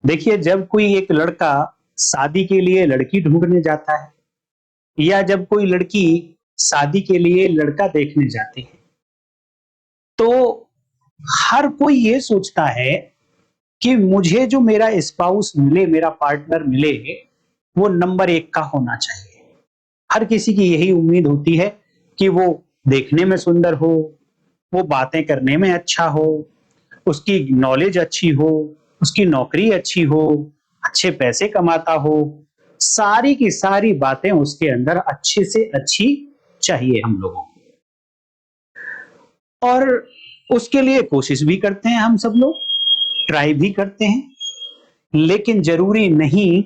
देखिए, जब कोई एक लड़का शादी के लिए लड़की ढूंढने जाता है या जब कोई लड़की शादी के लिए लड़का देखने जाती है, तो हर कोई ये सोचता है कि मुझे जो मेरा स्पाउस मिले, मेरा पार्टनर मिले, वो नंबर एक का होना चाहिए। हर किसी की यही उम्मीद होती है कि वो देखने में सुंदर हो, वो बातें करने में अच्छा हो, उसकी नॉलेज अच्छी हो, उसकी नौकरी अच्छी हो, अच्छे पैसे कमाता हो, सारी की सारी बातें उसके अंदर अच्छे से अच्छी चाहिए हम लोगों को। और उसके लिए कोशिश भी करते हैं हम सब लोग, ट्राई भी करते हैं, लेकिन जरूरी नहीं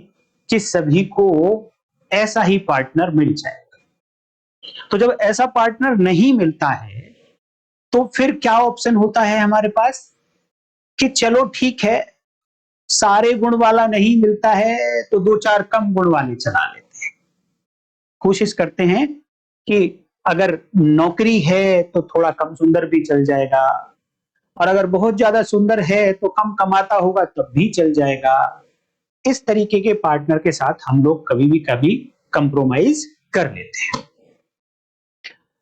कि सभी को ऐसा ही पार्टनर मिल जाए। तो जब ऐसा पार्टनर नहीं मिलता है, तो फिर क्या ऑप्शन होता है हमारे पास कि चलो ठीक है, सारे गुण वाला नहीं मिलता है तो दो चार कम गुण वाले चला लेते हैं। कोशिश करते हैं कि अगर नौकरी है तो थोड़ा कम सुंदर भी चल जाएगा, और अगर बहुत ज्यादा सुंदर है तो कम कमाता होगा तब भी चल जाएगा। इस तरीके के पार्टनर के साथ हम लोग कभी कंप्रोमाइज कर लेते हैं।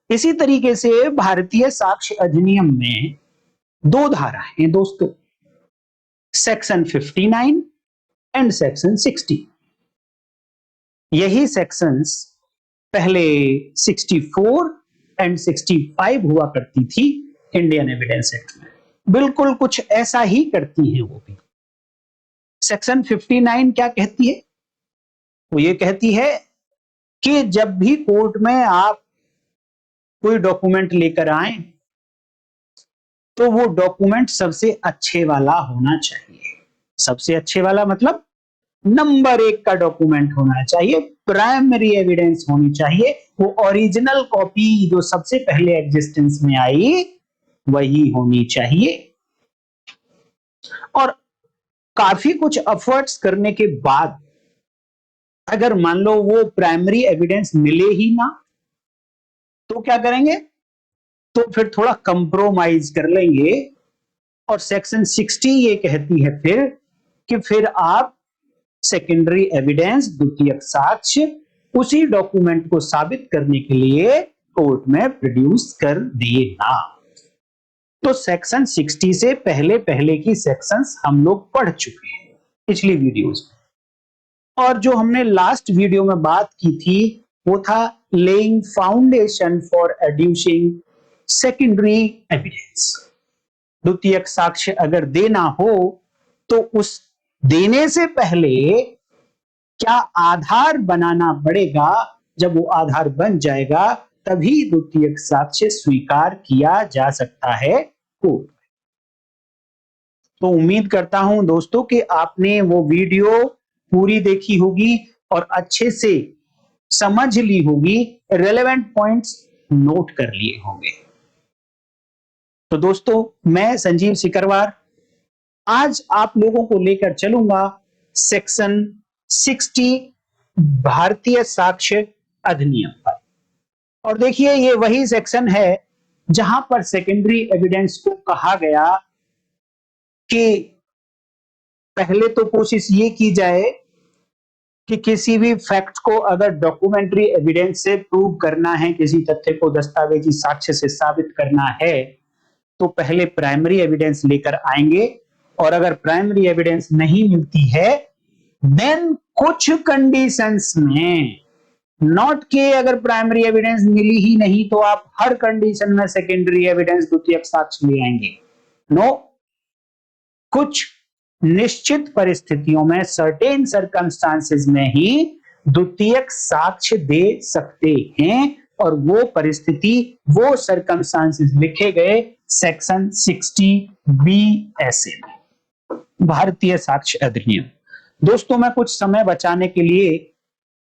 इसी तरीके से भारतीय साक्ष्य अधिनियम में दो धारा हैं दोस्तों, सेक्शन 59 एंड सेक्शन 60। यही सेक्शंस पहले 64 एंड 65 हुआ करती थी इंडियन एविडेंस एक्ट में। बिल्कुल कुछ ऐसा ही करती हैं वो भी। सेक्शन 59 क्या कहती है? वो ये कहती है कि जब भी कोर्ट में आप कोई डॉक्यूमेंट लेकर आए, तो वो डॉक्यूमेंट सबसे अच्छे वाला होना चाहिए। सबसे अच्छे वाला मतलब नंबर एक का डॉक्यूमेंट होना चाहिए, प्राइमरी एविडेंस होनी चाहिए, वो ओरिजिनल कॉपी जो सबसे पहले एग्जिस्टेंस में आई वही होनी चाहिए। और काफी कुछ एफर्ट्स करने के बाद अगर मान लो वो प्राइमरी एविडेंस मिले ही ना, तो क्या करेंगे? तो फिर थोड़ा कंप्रोमाइज कर लेंगे, और सेक्शन 60 ये कहती है फिर कि फिर आप सेकेंडरी एविडेंस, द्वितीयक साक्ष्य, उसी डॉक्यूमेंट को साबित करने के लिए कोर्ट में प्रोड्यूस कर देना। तो सेक्शन 60 से पहले पहले की सेक्शंस हम लोग पढ़ चुके हैं पिछली वीडियोस में। और जो हमने लास्ट वीडियो में बात की थी वो था laying foundation for adducing secondary evidence. द्वितीयक साक्ष्य अगर देना हो तो उस देने से पहले क्या आधार बनाना पड़ेगा, जब वो आधार बन जाएगा तभी द्वितीयक साक्ष्य स्वीकार किया जा सकता है कोर्ट में। तो उम्मीद करता हूं दोस्तों कि आपने वो वीडियो पूरी देखी होगी और अच्छे से समझ ली होगी, रेलेवेंट पॉइंट्स नोट कर लिए होंगे। तो दोस्तों, मैं संजीव सिकरवार आज आप लोगों को लेकर चलूंगा सेक्शन 60 भारतीय साक्ष्य अधिनियम पर। और देखिए, ये वही सेक्शन है जहां पर सेकेंडरी एविडेंस को कहा गया कि पहले तो कोशिश ये की जाए कि किसी भी फैक्ट को अगर डॉक्यूमेंट्री एविडेंस से प्रूव करना है, किसी तथ्य को दस्तावेजी साक्ष्य से साबित करना है, तो पहले प्राइमरी एविडेंस लेकर आएंगे। और अगर प्राइमरी एविडेंस नहीं मिलती है, देन कुछ कंडीशंस में, नॉट के अगर प्राइमरी एविडेंस मिली ही नहीं तो आप हर कंडीशन में सेकेंडरी एविडेंस, द्वितीयक साक्ष्य ले आएंगे। नो, कुछ निश्चित परिस्थितियों में, सर्टेन सर्कमस्टांसेस में ही द्वितीयक साक्ष्य दे सकते हैं, और वो परिस्थिति, वो सर्कमस्टांसेस लिखे गए सेक्शन 60 BSA में, भारतीय साक्ष्य अधिनियम। दोस्तों, मैं कुछ समय बचाने के लिए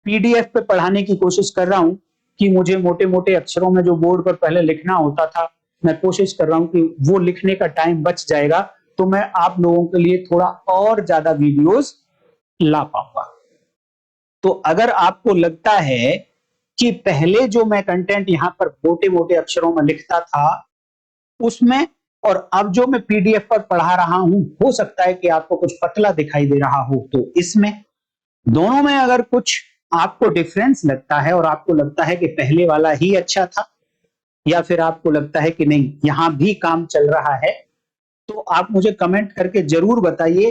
पीडीएफ पे पढ़ाने की कोशिश कर रहा हूं कि मुझे मोटे मोटे अक्षरों में जो बोर्ड पर पहले लिखना होता था, मैं कोशिश कर रहा हूं कि वो लिखने का टाइम बच जाएगा, तो मैं आप लोगों के लिए थोड़ा और ज्यादा वीडियोस ला पाऊंगा। तो अगर आपको लगता है कि पहले जो मैं कंटेंट यहां पर मोटे मोटे अक्षरों में लिखता था उसमें और अब जो मैं पीडीएफ पर पढ़ा रहा हूं, हो सकता है कि आपको कुछ पतला दिखाई दे रहा हो, तो इसमें दोनों में अगर कुछ आपको डिफरेंस लगता है और आपको लगता है कि पहले वाला ही अच्छा था, या फिर आपको लगता है कि नहीं यहां भी काम चल रहा है, तो आप मुझे कमेंट करके जरूर बताइए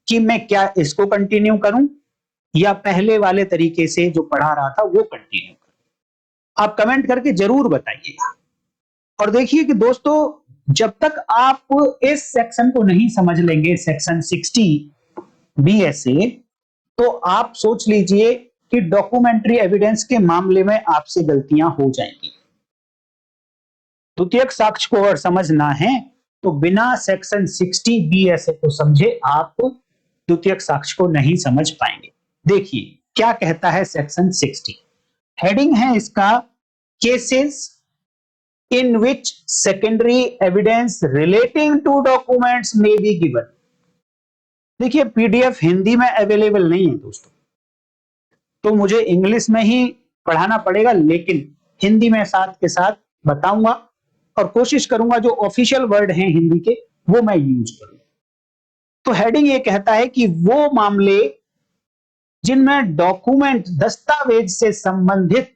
कि मैं क्या इसको कंटिन्यू करूं या पहले वाले तरीके से जो पढ़ा रहा था वो कंटिन्यू करूं। आप कमेंट करके जरूर बताइएगा। और देखिए कि दोस्तों, जब तक आप इस सेक्शन को नहीं समझ लेंगे, सेक्शन 60 बीएसए, तो आप सोच लीजिए कि डॉक्यूमेंट्री एविडेंस के मामले में आपसे गलतियां हो जाएंगी। द्वितीयक साक्ष्य को अगर समझना है तो बिना सेक्शन 60 बीएसए को समझे आप द्वितीयक साक्ष्य को नहीं समझ पाएंगे। देखिए क्या कहता है सेक्शन 60। हेडिंग है इसका, cases in which secondary evidence relating to documents may be given। देखिए पीडीएफ हिंदी में अवेलेबल नहीं है दोस्तों, तो मुझे इंग्लिश में ही पढ़ाना पड़ेगा, लेकिन हिंदी में साथ के साथ बताऊंगा और कोशिश करूंगा जो ऑफिशियल वर्ड हैं हिंदी के वो मैं यूज करूं। तो हेडिंग ये कहता है कि वो मामले जिनमें डॉक्यूमेंट दस्तावेज से संबंधित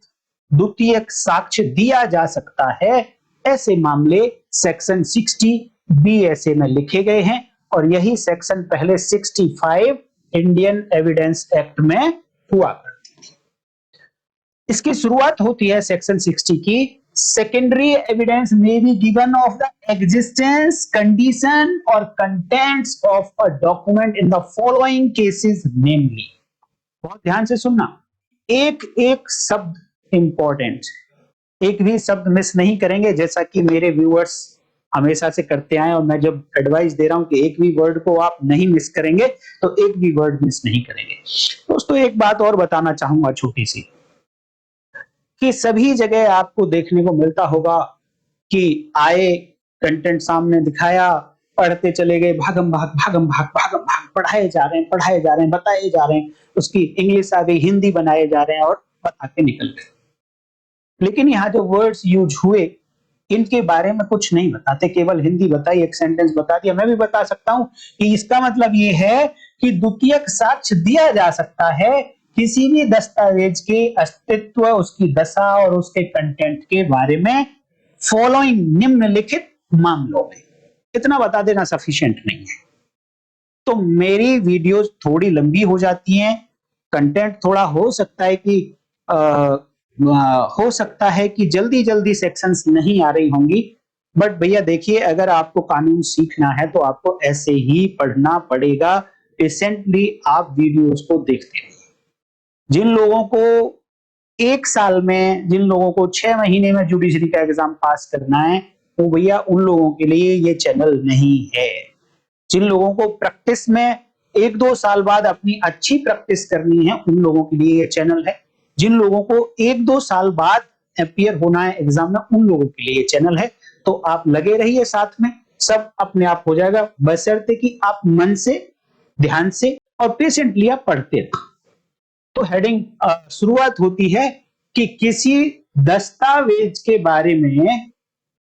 द्वितीयक साक्ष्य दिया जा सकता है, ऐसे मामले सेक्शन 60 बीएसए में लिखे गए हैं और यही सेक्शन पहले 65 इंडियन एविडेंस एक्ट में हुआ करती थी। इसकी शुरुआत होती है सेक्शन 60 की, secondary evidence may be given of the existence, condition और contents of a document in the following cases namely. बहुत ध्यान से सुनना, एक एक शब्द इंपॉर्टेंट, एक भी शब्द मिस नहीं करेंगे, जैसा कि मेरे व्यूअर्स हमेशा से करते आए और मैं जब एडवाइस दे रहा हूं कि एक भी वर्ड को आप नहीं मिस करेंगे तो एक भी वर्ड मिस नहीं करेंगे। दोस्तों एक बात और बताना चाहूंगा छोटी सी, कि सभी जगह आपको देखने को मिलता होगा कि आए, कंटेंट सामने दिखाया, पढ़ते चले गए, भागम भाग भागम भाग भागम भाग, पढ़ाए जा रहे हैं पढ़ाए जा रहे हैं, बताए जा रहे हैं, उसकी इंग्लिश आ गई, हिंदी बनाए जा रहे हैं और बता के निकल गए। लेकिन यहाँ जो वर्ड्स यूज हुए इनके बारे में कुछ नहीं बताते, केवल हिंदी बताई, एक सेंटेंस बता दिया। मैं भी बता सकता हूं कि इसका मतलब ये है कि द्वितीयक साक्ष्य दिया जा सकता है किसी भी दस्तावेज के अस्तित्व, उसकी दशा और उसके कंटेंट के बारे में फॉलोइंग निम्नलिखित मामलों में। इतना बता देना सफिशिएंट नहीं है। तो मेरी वीडियोस थोड़ी लंबी हो जाती हैं, कंटेंट थोड़ा हो सकता है कि हो सकता है कि जल्दी जल्दी सेक्शंस नहीं आ रही होंगी, बट भैया देखिए अगर आपको कानून सीखना है तो आपको ऐसे ही पढ़ना पड़ेगा। पेशेंटली आप वीडियोस को देखते रहिए। जिन लोगों को एक साल में, जिन लोगों को 6 महीने में जुडिशरी का एग्जाम पास करना है, तो भैया उन लोगों के लिए ये चैनल नहीं है। जिन लोगों को प्रैक्टिस में 1-2 साल बाद अपनी अच्छी प्रैक्टिस करनी है, उन लोगों के लिए ये चैनल है। जिन लोगों को 1-2 साल बाद अपीयर होना है एग्जाम में, उन लोगों के लिए ये चैनल है। तो आप लगे रहिए साथ में, सब अपने आप हो जाएगा, बशर्ते कि आप मन से, ध्यान से और पेशेंटली आप पढ़ते रहे। तो हेडिंग शुरुआत होती है कि किसी दस्तावेज के बारे में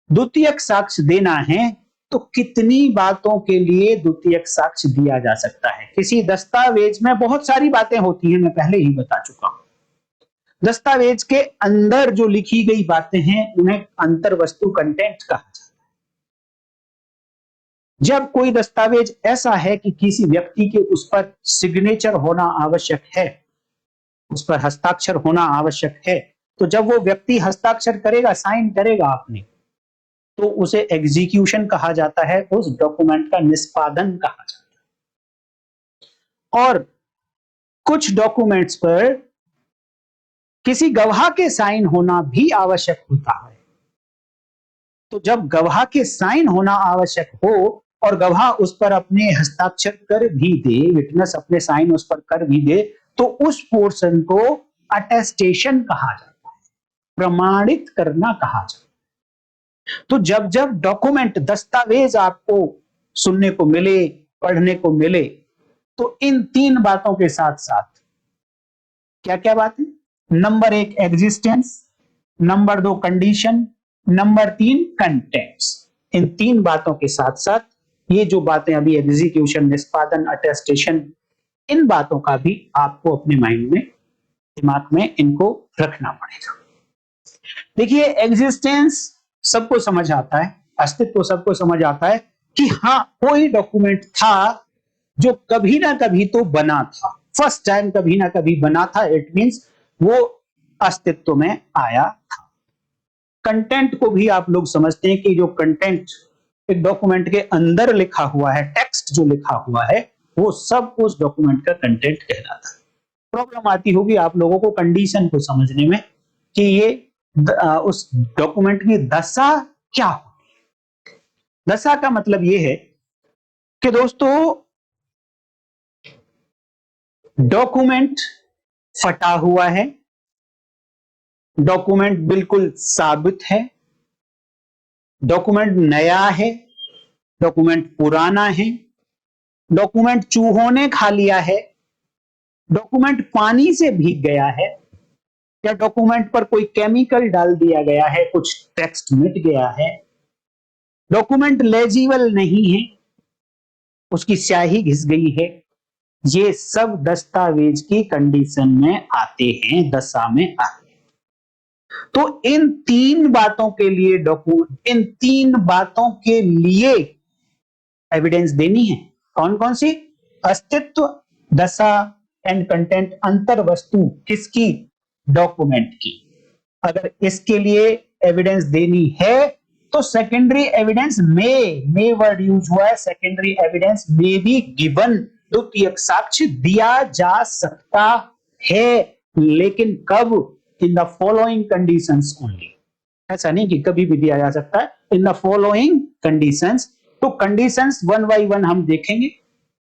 द्वितीयक साक्ष्य देना है तो कितनी बातों के लिए द्वितीयक साक्ष्य दिया जा सकता है। किसी दस्तावेज में बहुत सारी बातें होती हैं, मैं पहले ही बता चुका हूं। दस्तावेज के अंदर जो लिखी गई बातें हैं उन्हें अंतर्वस्तु कंटेंट कहा जाता है। जब कोई दस्तावेज ऐसा है कि किसी व्यक्ति के उस पर सिग्नेचर होना आवश्यक है, उस पर हस्ताक्षर होना आवश्यक है, तो जब वो व्यक्ति हस्ताक्षर करेगा, साइन करेगा आपने, तो उसे एग्जीक्यूशन कहा जाता है, उस डॉक्यूमेंट का निष्पादन कहा जाता है। और कुछ डॉक्यूमेंट्स पर किसी गवाह के साइन होना भी आवश्यक होता है। तो जब गवाह के साइन होना आवश्यक हो और गवाह उस पर अपने हस्ताक्षर कर भी दे, विटनेस अपने साइन उस पर कर भी दे, तो उस पोर्शन को अटेस्टेशन कहा जाता है, प्रमाणित करना कहा जाता है। तो जब जब डॉक्यूमेंट, दस्तावेज आपको सुनने को मिले, पढ़ने को मिले, तो इन 3 बातों के साथ साथ क्या क्या बात है? Number 1 existence, number 2 condition, number 3 contents. इन 3 बातों के साथ साथ ये जो बातें अभी एग्जीक्यूशन, निष्पादन, अटेस्टेशन, इन बातों का भी आपको अपने माइंड में, दिमाग में इनको रखना पड़ेगा। देखिए, एग्जिस्टेंस सबको समझ आता है, अस्तित्व सबको समझ आता है कि हाँ, कोई डॉक्यूमेंट था जो कभी ना कभी तो बना था, फर्स्ट टाइम कभी ना कभी बना था, इट मींस वो अस्तित्व में आया था। कंटेंट को भी आप लोग समझते हैं कि जो कंटेंट एक डॉक्यूमेंट के अंदर लिखा हुआ है, टेक्स्ट जो लिखा हुआ है, वो सब उस डॉक्यूमेंट का कंटेंट कहलाता है। प्रॉब्लम आती होगी आप लोगों को कंडीशन को समझने में कि ये उस डॉक्यूमेंट की दशा क्या होती है। दशा का मतलब ये है कि दोस्तों, डॉक्यूमेंट फटा हुआ है, डॉक्यूमेंट बिल्कुल साबित है, डॉक्यूमेंट नया है, डॉक्यूमेंट पुराना है, डॉक्यूमेंट चूहों ने खा लिया है, डॉक्यूमेंट पानी से भीग गया है, या डॉक्यूमेंट पर कोई केमिकल डाल दिया गया है, कुछ टेक्स्ट मिट गया है, डॉक्यूमेंट लेजिबल नहीं है, उसकी स्याही घिस गई है। ये सब दस्तावेज की कंडीशन में आते हैं, दशा में आते हैं। तो इन 3 बातों के लिए इन 3 बातों के लिए एविडेंस देनी है। कौन कौन सी? अस्तित्व, दशा एंड कंटेंट, अंतर वस्तु किसकी? डॉक्यूमेंट की। अगर इसके लिए एविडेंस देनी है तो सेकेंडरी एविडेंस मे वर्ड यूज हुआ है, secondary evidence may be given, द्वितीयक साक्ष्य दिया जा सकता है, लेकिन कब? इन द फॉलोइंग कंडीशंस ओनली। ऐसा नहीं कि कभी भी दिया जा सकता है, इन द फॉलोइंग कंडीशंस। तो कंडीशंस 1 बाय 1 हम देखेंगे।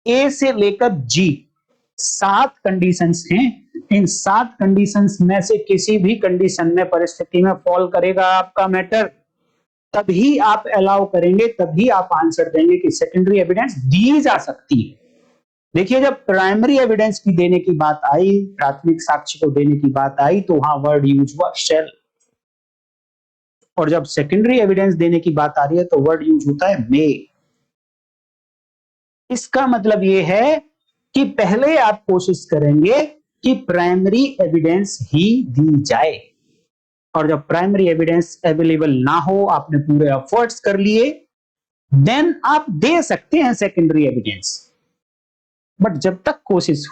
ए से लेकर जी 7 कंडीशंस हैं। इन 7 कंडीशंस में से किसी भी कंडीशन में, परिस्थिति में फॉल करेगा आपका मैटर, तभी आप अलाउ करेंगे, तभी आप आंसर देंगे कि सेकेंडरी एविडेंस दी जा सकती है। देखिए, जब प्राइमरी एविडेंस की देने की बात आई, प्राथमिक साक्ष्य को देने की बात आई, तो वहां वर्ड यूज हुआ शैल, और जब सेकेंडरी एविडेंस देने की बात आ रही है तो वर्ड यूज होता है मे। इसका मतलब यह है कि पहले आप कोशिश करेंगे कि प्राइमरी एविडेंस ही दी जाए, और जब प्राइमरी एविडेंस अवेलेबल ना हो, आपने पूरे एफर्ट्स कर लिए, देन आप दे सकते हैं सेकेंडरी एविडेंस। बट जब तक कोशिश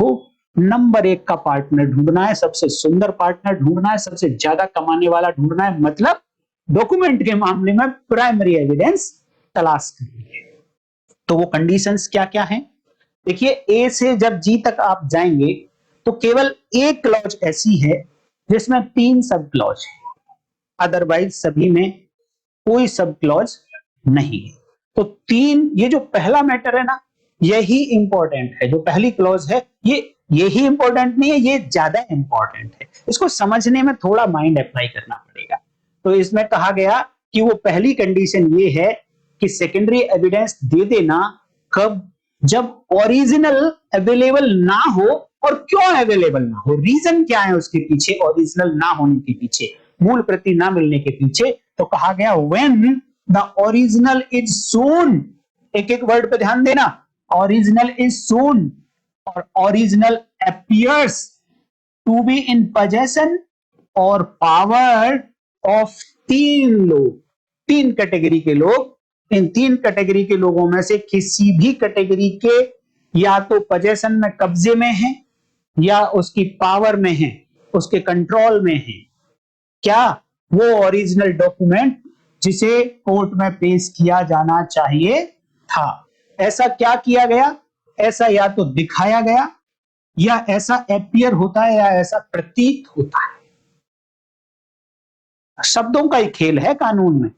हो, नंबर 1 का पार्टनर ढूंढना है, सबसे सुंदर पार्टनर ढूंढना है, सबसे ज्यादा कमाने वाला ढूंढना है, मतलब डॉक्यूमेंट के मामले में प्राइमरी एविडेंस तलाश करनी है। तो वो कंडीशंस क्या क्या हैं? देखिए, ए से जब जी तक आप जाएंगे तो केवल एक क्लॉज ऐसी है जिसमें 3 सब क्लॉज है, अदरवाइज सभी में कोई सब क्लॉज नहीं है। तो 3, ये जो पहला मैटर है ना, यही इंपॉर्टेंट है। जो पहली क्लॉज है यही इंपॉर्टेंट नहीं है, ये ज्यादा इंपॉर्टेंट है। इसको समझने में थोड़ा माइंड अप्लाई करना पड़ेगा। तो इसमें कहा गया कि वो पहली कंडीशन ये है कि सेकेंडरी एविडेंस दे देना। कब? जब ओरिजिनल अवेलेबल ना हो। और क्यों अवेलेबल ना हो, रीजन क्या है उसके पीछे, ओरिजिनल ना होने के पीछे, मूल प्रति ना मिलने के पीछे? तो कहा गया व्हेन द ओरिजिनल इज सोन। एक एक वर्ड पे ध्यान देना, ओरिजिनल इज सोन और original appears to be in possession और पावर ऑफ 3 लोग, 3 कैटेगरी के लोग। इन 3 कैटेगरी के लोगों में से किसी भी कैटेगरी के या तो पोजेशन में, कब्जे में है, या उसकी पावर में है, उसके कंट्रोल में है। क्या? वो ओरिजिनल डॉक्यूमेंट जिसे कोर्ट में पेश किया जाना चाहिए था। ऐसा क्या किया गया? ऐसा या तो दिखाया गया, या ऐसा अपीयर होता है, या ऐसा प्रतीत होता है। शब्दों का ही खेल है कानून में।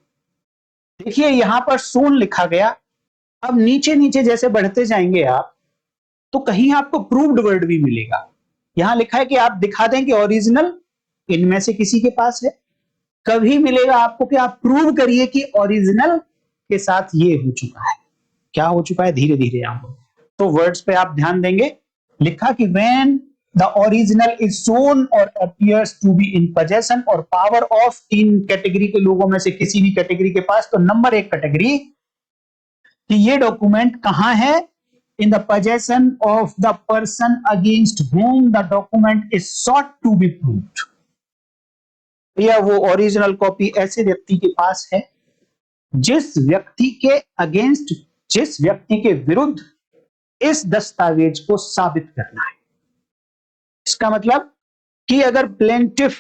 देखिए, यहां पर सोन लिखा गया। अब नीचे नीचे जैसे बढ़ते जाएंगे आप, तो कहीं आपको प्रूव्ड वर्ड भी मिलेगा। यहां लिखा है कि आप दिखा दें कि ओरिजिनल इनमें से किसी के पास है। कभी मिलेगा आपको कि आप प्रूव करिए कि ओरिजिनल के साथ ये हो चुका है। क्या हो चुका है? धीरे धीरे आप तो वर्ड्स पे आप ध्यान देंगे। लिखा कि when the original is shown or appears to be in possession or power of, तीन कैटेगरी के लोगों में से किसी भी कैटेगरी के पास, तो नंबर एक कैटेगरी कि ये डॉक्यूमेंट कहां है, in the possession of the person against whom the document is sought to be proved, या वो ओरिजिनल कॉपी ऐसे व्यक्ति के पास है जिस व्यक्ति के अगेंस्ट, जिस व्यक्ति के विरुद्ध इस दस्तावेज को साबित करना है। इसका मतलब कि अगर प्लेंटिफ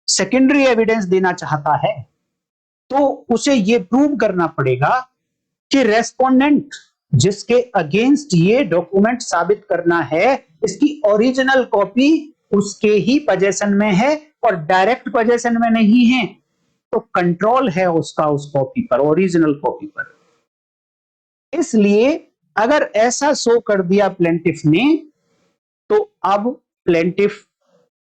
सेकेंडरी एविडेंस देना चाहता है तो उसे यह प्रूव करना पड़ेगा कि रेस्पोंडेंट जिसके अगेंस्ट ये डॉक्यूमेंट साबित करना है, इसकी ओरिजिनल कॉपी उसके ही पोजेशन में है और डायरेक्ट पोजेशन में नहीं है, तो कंट्रोल है उसका उस कॉपी पर, ओरिजिनल कॉपी पर। इसलिए अगर ऐसा शो कर दिया प्लेंटिफ ने, तो अब प्लेंटिफ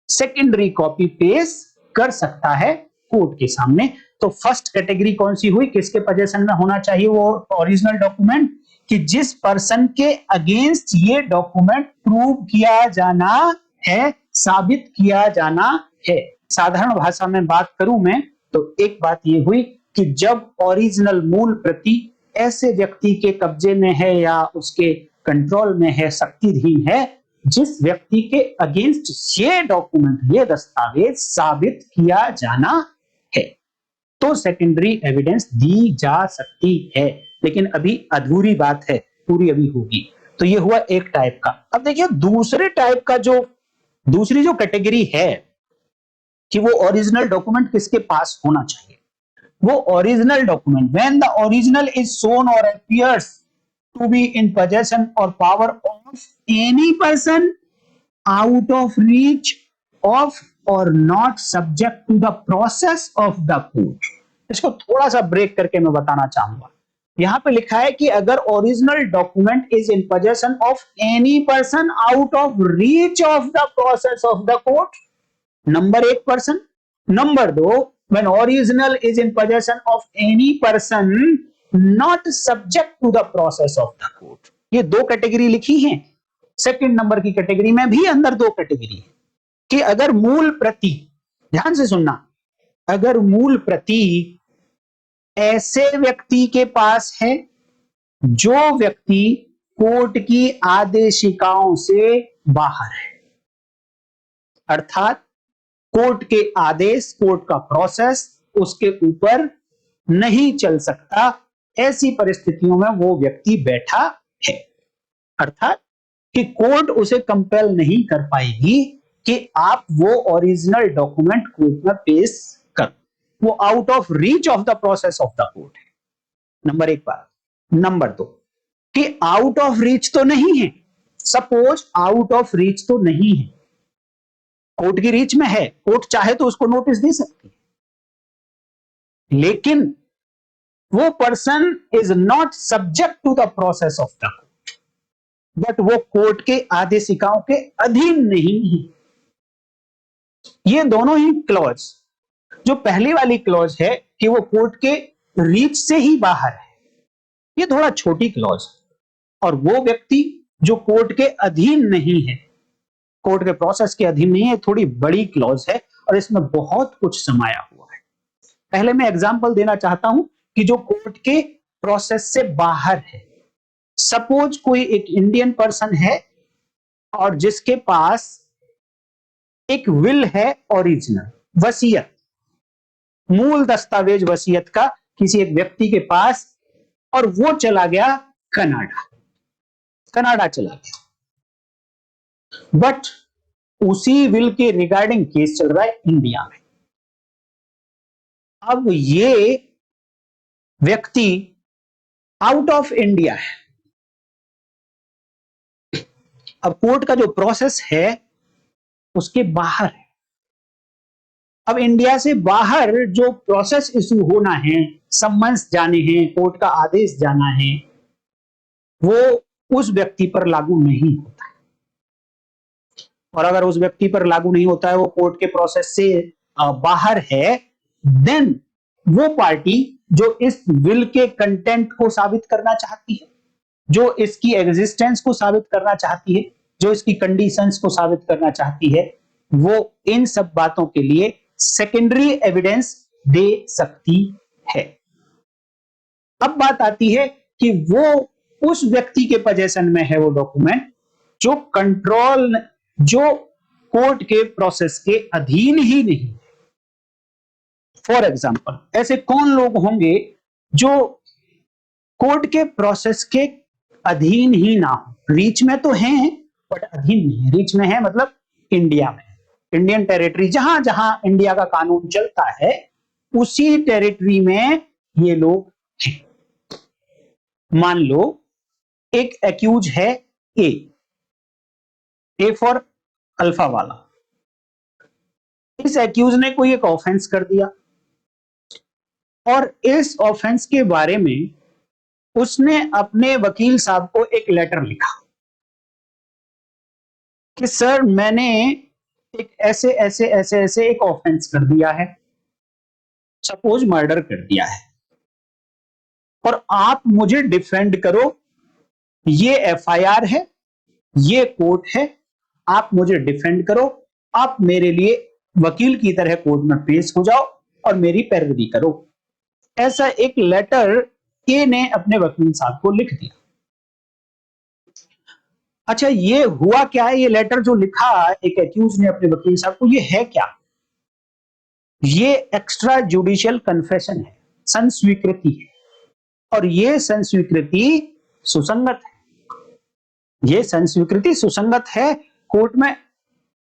सेकेंडरी कॉपी पेश कर सकता है कोर्ट के सामने। तो फर्स्ट कैटेगरी कौन सी हुई, किसके पोजेशन में होना चाहिए वो ओरिजिनल डॉक्यूमेंट, कि जिस पर्सन के अगेंस्ट ये डॉक्यूमेंट प्रूव किया जाना है, साबित किया जाना है। साधारण भाषा में बात करूं मैं तो एक बात ये हुई कि जब ओरिजिनल मूल प्रति ऐसे व्यक्ति के कब्जे में है या उसके कंट्रोल में है, शक्तिधीन है, जिस व्यक्ति के अगेंस्ट ये डॉक्यूमेंट, ये दस्तावेज साबित किया जाना है, तो सेकेंडरी एविडेंस दी जा सकती है। लेकिन अभी अधूरी बात है, पूरी अभी होगी। तो ये हुआ एक टाइप का। अब देखिए दूसरे टाइप का, जो दूसरी जो कैटेगरी है कि वो ओरिजिनल डॉक्यूमेंट किसके पास होना चाहिए, वो original document when the original is shown or appears to be in possession और power of any person out of reach of or not subject to the process of the court. इसको थोड़ा सा break करके मैं बताना चाहूंगा। यहां पे लिखा है कि अगर original document is in possession of any person out of reach of the process of the court, number एक पर्सन। नंबर दो, when original is in possession of any person not subject to the process of the court। ये दो category लिखी हैं। Second number की category में भी अंदर दो कैटेगरी है कि अगर मूल प्रति, ध्यान से सुनना, अगर मूल प्रति ऐसे व्यक्ति के पास है जो व्यक्ति कोर्ट की आदेशिकाओं से बाहर है, अर्थात कोर्ट के आदेश, कोर्ट का प्रोसेस उसके ऊपर नहीं चल सकता, ऐसी परिस्थितियों में वो व्यक्ति बैठा है। अर्थात कि कोर्ट उसे कंपेल नहीं कर पाएगी कि आप वो ओरिजिनल डॉक्यूमेंट कोर्ट में पेश कर, वो out of reach of the process of the court है। नंबर एक बात। नंबर दो कि आउट ऑफ रीच तो नहीं है, सपोज आउट ऑफ रीच तो नहीं है, कोर्ट की रीच में है, कोर्ट चाहे तो उसको नोटिस दे सकती है, लेकिन वो person is not subject to the process of the court, but वो कोर्ट के आदेशिकाओं के अधीन नहीं है। ये दोनों ही क्लॉज, जो पहली वाली क्लॉज है कि वो कोर्ट के रीच से ही बाहर है, ये थोड़ा छोटी क्लॉज है, और वो व्यक्ति जो कोर्ट के अधीन नहीं है, कोर्ट के प्रोसेस के अधीन नहीं है, थोड़ी बड़ी क्लॉज है और इसमें बहुत कुछ समाया हुआ है। पहले मैं एग्जांपल देना चाहता हूं कि जो कोर्ट के प्रोसेस से बाहर है। सपोज कोई एक इंडियन पर्सन है और जिसके पास एक विल है ओरिजिनल, वसीयत, मूल दस्तावेज वसीयत का किसी एक व्यक्ति के पास, और वो चला गया कनाडा चला गया, बट उसी विल के रिगार्डिंग केस चल रहा है इंडिया में। अब ये व्यक्ति आउट ऑफ इंडिया है। अब कोर्ट का जो प्रोसेस है उसके बाहर है। अब इंडिया से बाहर जो प्रोसेस इशू होना है, सम्मन्स जाने हैं, कोर्ट का आदेश जाना है, वो उस व्यक्ति पर लागू नहीं होता है। और अगर उस व्यक्ति पर लागू नहीं होता है, वो कोर्ट के प्रोसेस से बाहर है, देन वो पार्टी जो इस विल के कंटेंट को साबित करना चाहती है, जो इसकी एग्जिस्टेंस को साबित करना चाहती है, जो इसकी कंडीशंस को साबित करना चाहती है, वो इन सब बातों के लिए सेकेंडरी एविडेंस दे सकती है। अब बात आती है कि वो उस व्यक्ति के पोजीशन में है वो डॉक्यूमेंट जो कोर्ट के प्रोसेस के अधीन ही नहीं। फॉर एग्जाम्पल, ऐसे कौन लोग होंगे जो कोर्ट के प्रोसेस के अधीन ही ना हो? रीच में तो हैं बट अधीन नहीं। रीच में है मतलब इंडिया में, इंडियन टेरिटरी, जहां जहां इंडिया का कानून चलता है उसी टेरिटरी में ये लोग हैं। मान लो एक एक्यूज है ए फॉर अल्फा वाला। इस एक्यूज ने कोई एक ऑफेंस कर दिया और इस ऑफेंस के बारे में उसने अपने वकील साहब को एक लेटर लिखा कि सर मैंने एक ऐसे ऐसे ऐसे ऐसे एक ऑफेंस कर दिया है, सपोज मर्डर कर दिया है, और आप मुझे डिफेंड करो। ये एफआईआर है, ये कोर्ट है, आप मुझे डिफेंड करो। आप मेरे लिए वकील की तरह कोर्ट में पेश हो जाओ और मेरी पैरवी करो। ऐसा एक लेटर ए ने अपने वकील साहब को लिख दिया। अच्छा, ये हुआ क्या है? ये लेटर जो लिखा एक एक्यूज ने अपने वकील साहब को, ये है क्या? ये एक्स्ट्रा जुडिशियल कन्फेशन है, संस्वीकृति है, और ये संस्वीकृति सुसंगत है। ये संस्वीकृति सुसंगत है, कोर्ट में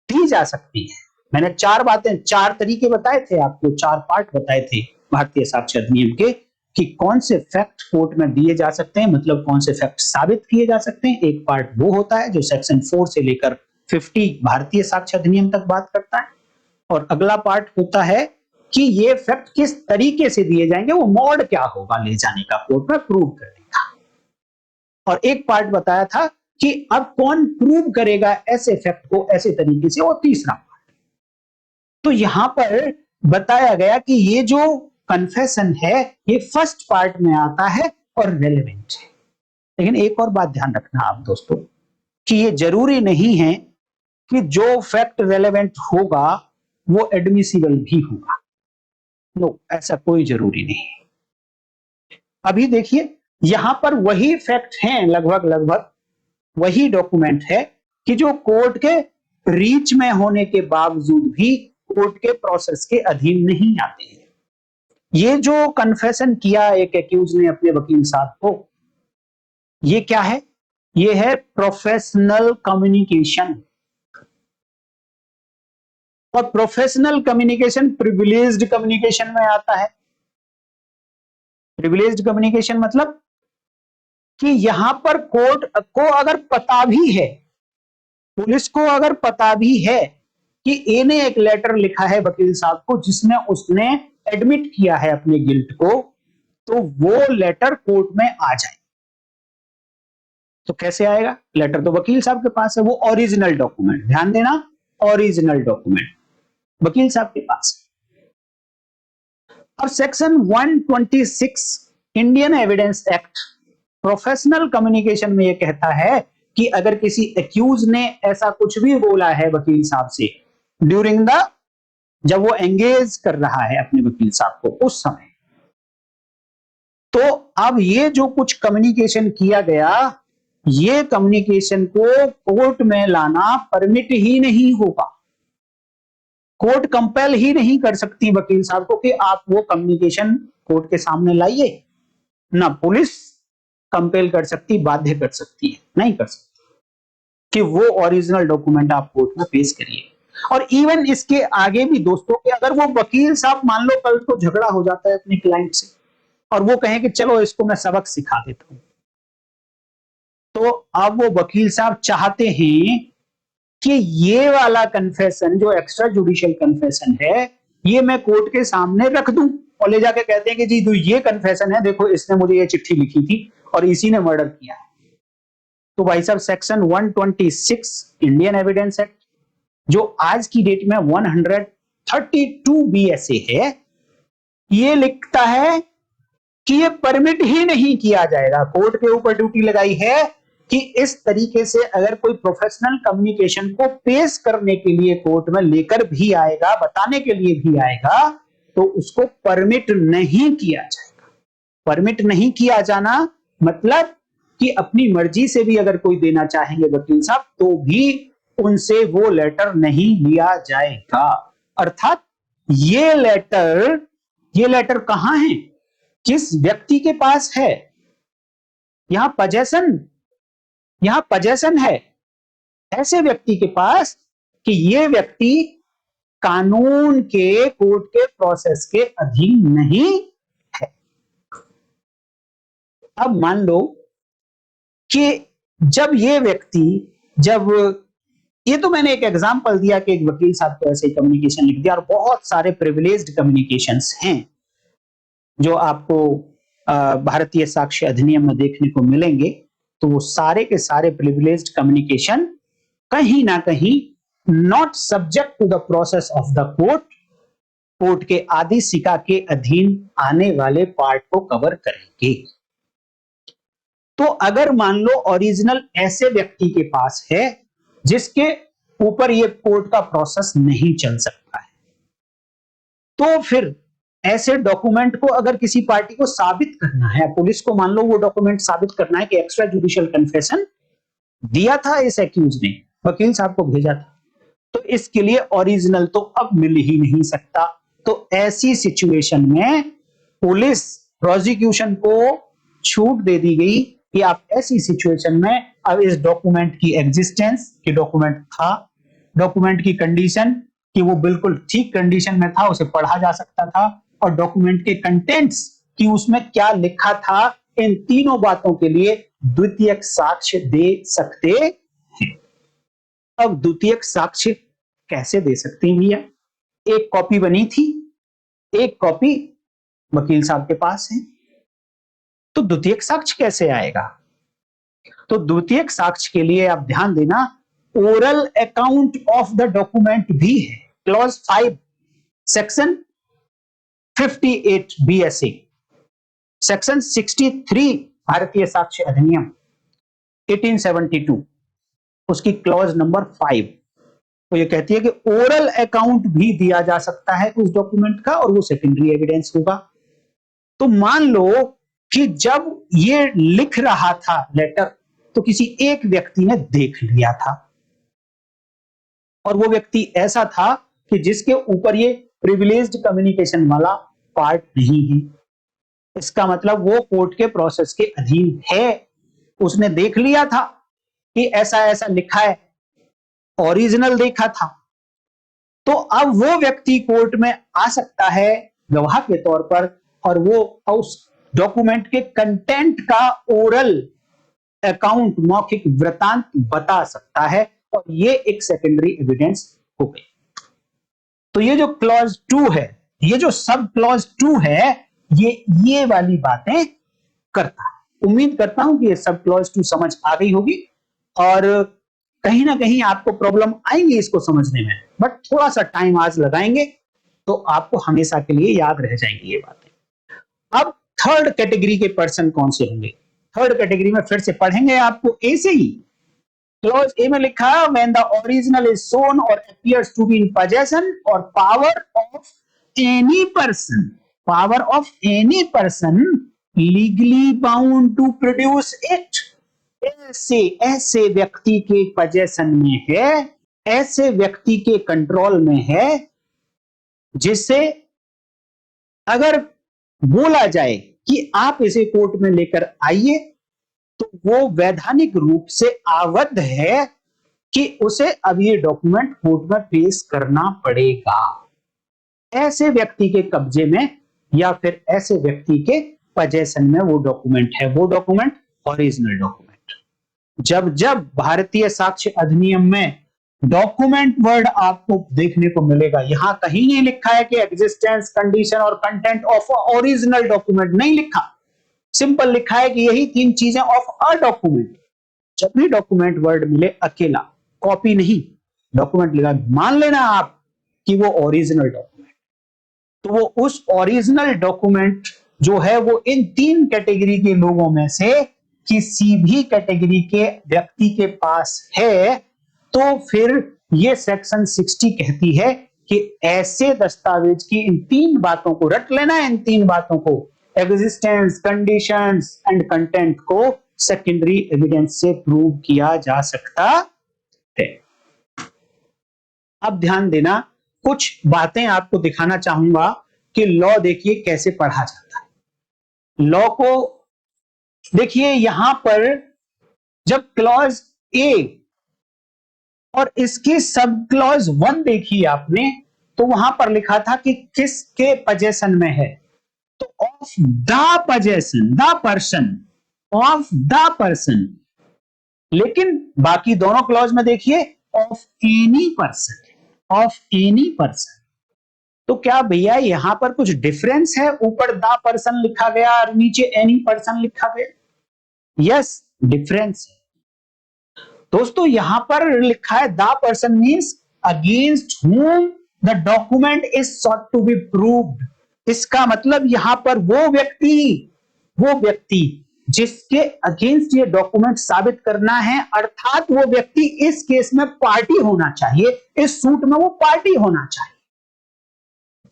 दी जा सकती है। मैंने चार तरीके बताए थे आपको, 4 पार्ट बताए थे भारतीय साक्ष्य अधिनियम के कि कौन से फैक्ट कोर्ट में दिए जा सकते हैं, मतलब कौन से फैक्ट साबित किए जा सकते हैं। एक पार्ट वो होता है जो सेक्शन 4 से लेकर 50 भारतीय साक्ष्य अधिनियम तक बात करता है, और अगला पार्ट होता है कि ये फैक्ट किस तरीके से दिए जाएंगे, वो मोड क्या होगा ले जाने का कोर्ट में प्रूव करने का। और एक पार्ट बताया था कि अब कौन प्रूव करेगा ऐसे फैक्ट को ऐसे तरीके से, वो तीसरा पार्ट। तो यहां पर बताया गया कि ये जो कन्फेशन है ये फर्स्ट पार्ट में आता है और रेलेवेंट है। लेकिन एक और बात ध्यान रखना आप दोस्तों, कि ये जरूरी नहीं है कि जो फैक्ट रेलेवेंट होगा वो एडमिसिबल भी होगा। नो, ऐसा कोई जरूरी नहीं। अभी देखिए यहां पर वही फैक्ट हैं, लगभग वही डॉक्यूमेंट है कि जो कोर्ट के रीच में होने के बावजूद भी कोर्ट के प्रोसेस के अधीन नहीं आते हैं। ये जो कन्फेशन किया एक एक्यूज ने अपने वकील साहब को, ये क्या है? ये है प्रोफेशनल कम्युनिकेशन। और प्रोफेशनल कम्युनिकेशन प्रिविलेज्ड कम्युनिकेशन में आता है। प्रिविलेज्ड कम्युनिकेशन मतलब कि यहां पर कोर्ट को अगर पता भी है, पुलिस को अगर पता भी है कि ए ने एक लेटर लिखा है वकील साहब को जिसमें उसने एडमिट किया है अपने गिल्ट को, तो वो लेटर कोर्ट में आ जाए। तो कैसे आएगा? लेटर तो वकील साहब के पास है, वो ओरिजिनल डॉक्यूमेंट, ध्यान देना, ओरिजिनल डॉक्यूमेंट वकील साहब के पास। और section 126 Indian evidence act professional communication में यह कहता है कि अगर किसी एक्यूज ने ऐसा कुछ भी बोला है वकील साहब से ड्यूरिंग द, जब वो एंगेज कर रहा है अपने वकील साहब को उस समय, तो अब ये जो कुछ कम्युनिकेशन किया गया, ये कम्युनिकेशन को कोर्ट में लाना परमिट ही नहीं होगा। कोर्ट कंपेल ही नहीं कर सकती वकील साहब को कि आप वो कम्युनिकेशन कोर्ट के सामने लाइए। ना पुलिस कंपेल कर सकती, बाध्य कर सकती है, नहीं कर सकती कि वो ओरिजिनल डॉक्यूमेंट आप कोर्ट में पेश करिए। और इवन इसके आगे भी दोस्तों, कि अगर वो वकील साहब मान लो कल को झगड़ा हो जाता है अपने क्लाइंट से और वो कहें कि चलो इसको मैं सबक सिखा देता हूं, तो अब वो वकील साहब चाहते हैं कि ये वाला कन्फेशन जो एक्स्ट्रा जुडिशियल कन्फेशन है ये मैं कोर्ट के सामने रख दूं, और ले जाके कहते हैं कि जी तो ये कन्फेशन है, देखो इसने मुझे ये चिट्ठी लिखी थी और इसी ने मर्डर किया है। तो भाई साहब सेक्शन 126 इंडियन एविडेंस एक्ट जो आज की डेट में 132 BSA है, ये लिखता है कि ये परमिट ही नहीं किया जाएगा। कोर्ट के ऊपर ड्यूटी लगाई है कि इस तरीके से अगर कोई प्रोफेशनल कम्युनिकेशन को पेश करने के लिए कोर्ट में लेकर भी आएगा, बताने के लिए भी आएगा, तो उसको परमिट नहीं किया जाएगा। परमिट नहीं किया जाना मतलब कि अपनी मर्जी से भी अगर कोई देना चाहेंगे वकील साहब तो भी उनसे वो लेटर नहीं लिया जाएगा। अर्थात ये लेटर कहां है, किस व्यक्ति के पास है, यहां पजेशन है ऐसे व्यक्ति के पास कि ये व्यक्ति कानून के, कोर्ट के प्रोसेस के अधीन नहीं है। अब मान लो कि जब ये तो मैंने एक एग्जांपल दिया कि एक वकील साहब को ऐसे कम्युनिकेशन लिख दिया, और बहुत सारे प्रिविलेज्ड कम्युनिकेशंस हैं जो आपको भारतीय साक्ष्य अधिनियम में देखने को मिलेंगे। तो वो सारे के सारे प्रिविलेज्ड कम्युनिकेशन कहीं ना कहीं not subject to the process of the court के आदेशिका के अधीन आने वाले पार्ट को कवर करेंगे। तो अगर मान लो ओरिजिनल ऐसे व्यक्ति के पास है जिसके ऊपर ये कोर्ट का प्रोसेस नहीं चल सकता है, तो फिर ऐसे डॉक्यूमेंट को अगर किसी पार्टी को साबित करना है, पुलिस को मान लो वो डॉक्यूमेंट साबित करना है कि एक्स्ट्रा जुडिशियल कन्फेशन दिया था इस एक्यूज ने, वकील साहब को भेजा था, तो इसके लिए ओरिजिनल तो अब मिल ही नहीं सकता। तो ऐसी सिचुएशन में पुलिस प्रोसिक्यूशन को छूट दे दी गई कि आप ऐसी सिचुएशन में अब इस डॉक्यूमेंट की एग्जिस्टेंस, कि डॉक्यूमेंट था, डॉक्यूमेंट की कंडीशन कि वो बिल्कुल ठीक कंडीशन में था, उसे पढ़ा जा सकता था, और डॉक्यूमेंट के कंटेंट्स कि उसमें क्या लिखा था, इन तीनों बातों के लिए द्वितीयक साक्ष्य दे सकते हैं। अब द्वितीयक साक्ष्य कैसे दे सकते हैं भैया? एक कॉपी बनी थी, एक कॉपी वकील साहब के पास है, तो द्वितीयक साक्ष्य कैसे आएगा? तो द्वितीयक साक्ष्य के लिए आप ध्यान देना, oral account of the document भी है, क्लॉज 5 सेक्शन 58 BSA, सेक्शन 63 भारतीय साक्ष्य अधिनियम 1872, उसकी क्लॉज नंबर 5, तो ये कहती है कि ओरल अकाउंट भी दिया जा सकता है उस डॉक्यूमेंट का, और वो सेकेंडरी एविडेंस होगा। तो मान लो कि जब ये लिख रहा था लेटर, तो किसी एक व्यक्ति ने देख लिया था, और वो व्यक्ति ऐसा था कि जिसके ऊपर ये प्रिविलेज्ड कम्युनिकेशन वाला पार्ट नहीं है। इसका मतलब वो कोर्ट के प्रोसेस के अधीन है, उसने देख लिया था कि ऐसा ऐसा लिखा है, ओरिजिनल देखा था। तो अब वो व्यक्ति कोर्ट में आ सकता है गवाह के तौर पर, और वो उस डॉक्यूमेंट के कंटेंट का ओरल अकाउंट, मौखिक वृतांत बता सकता है, और ये एक सेकेंडरी एविडेंस हो गई। तो ये जो क्लॉज 2 है, ये जो सब क्लॉज 2 है, ये वाली बातें करता है। उम्मीद करता हूं कि ये सब क्लॉज 2 समझ आ गई होगी, और कहीं ना कहीं आपको प्रॉब्लम आएंगी इसको समझने में, बट थोड़ा सा टाइम आज लगाएंगे तो आपको हमेशा के लिए याद रह जाएंगी ये बातें। अब थर्ड कैटेगरी के पर्सन कौन से होंगे? थर्ड कैटेगरी में फिर से पढ़ेंगे आपको ए से ही। क्लॉज ए में लिखा, when the original is shown or appears to be in possession और power of any person legally bound to produce it. ऐसे व्यक्ति के पोजेशन में है, ऐसे व्यक्ति के कंट्रोल में है, जिसे अगर बोला जाए कि आप इसे कोर्ट में लेकर आइए, तो वो वैधानिक रूप से आवद्ध है कि उसे अब ये डॉक्यूमेंट कोर्ट में पेश करना पड़ेगा। ऐसे व्यक्ति के कब्जे में या फिर ऐसे व्यक्ति के पोजेशन में वो डॉक्यूमेंट है, वो डॉक्यूमेंट ओरिजिनल डॉक्यूमेंट। जब भारतीय साक्ष्य अधिनियम में डॉक्यूमेंट वर्ड आपको देखने को मिलेगा, यहां कहीं नहीं लिखा है कि एग्जिस्टेंस, कंडीशन और कंटेंट ऑफ ओरिजिनल डॉक्यूमेंट, नहीं लिखा, सिंपल लिखा है कि यही 3 चीजें ऑफ अ डॉक्यूमेंट। जब भी डॉक्यूमेंट वर्ड मिले अकेला, कॉपी नहीं, डॉक्यूमेंट लिखा, मान लेना आप कि वो ओरिजिनल डॉक्यूमेंट, तो वो उस ओरिजिनल डॉक्यूमेंट जो है वो इन 3 कैटेगरी के लोगों में से किसी भी कैटेगरी के व्यक्ति के पास है, तो फिर ये सेक्शन 60 कहती है कि ऐसे दस्तावेज की इन तीन बातों को रट लेना, इन तीन बातों को, एग्जिस्टेंस, कंडीशंस एंड कंटेंट को सेकेंडरी एविडेंस से प्रूव किया जा सकता है। अब ध्यान देना, कुछ बातें आपको दिखाना चाहूंगा कि लॉ देखिए कैसे पढ़ा जाता है। लॉ को देखिए, यहां पर जब क्लॉज ए और इसकी सब क्लॉज 1 देखी आपने, तो वहां पर लिखा था कि किसके पोजेशन में है, तो of the possession, the person, of the person. लेकिन बाकी दोनों क्लॉज में देखिए of any person, of any person. तो क्या भैया यहां पर कुछ डिफरेंस है? ऊपर द पर्सन लिखा गया और नीचे एनी पर्सन लिखा गया। यस, डिफरेंस है दोस्तों। यहां पर लिखा है the person means against whom the document is sought to be proved. इसका मतलब यहां पर वो व्यक्ति जिसके अगेंस्ट ये डॉक्यूमेंट साबित करना है, अर्थात वो व्यक्ति इस केस में पार्टी होना चाहिए, इस सूट में वो पार्टी होना चाहिए,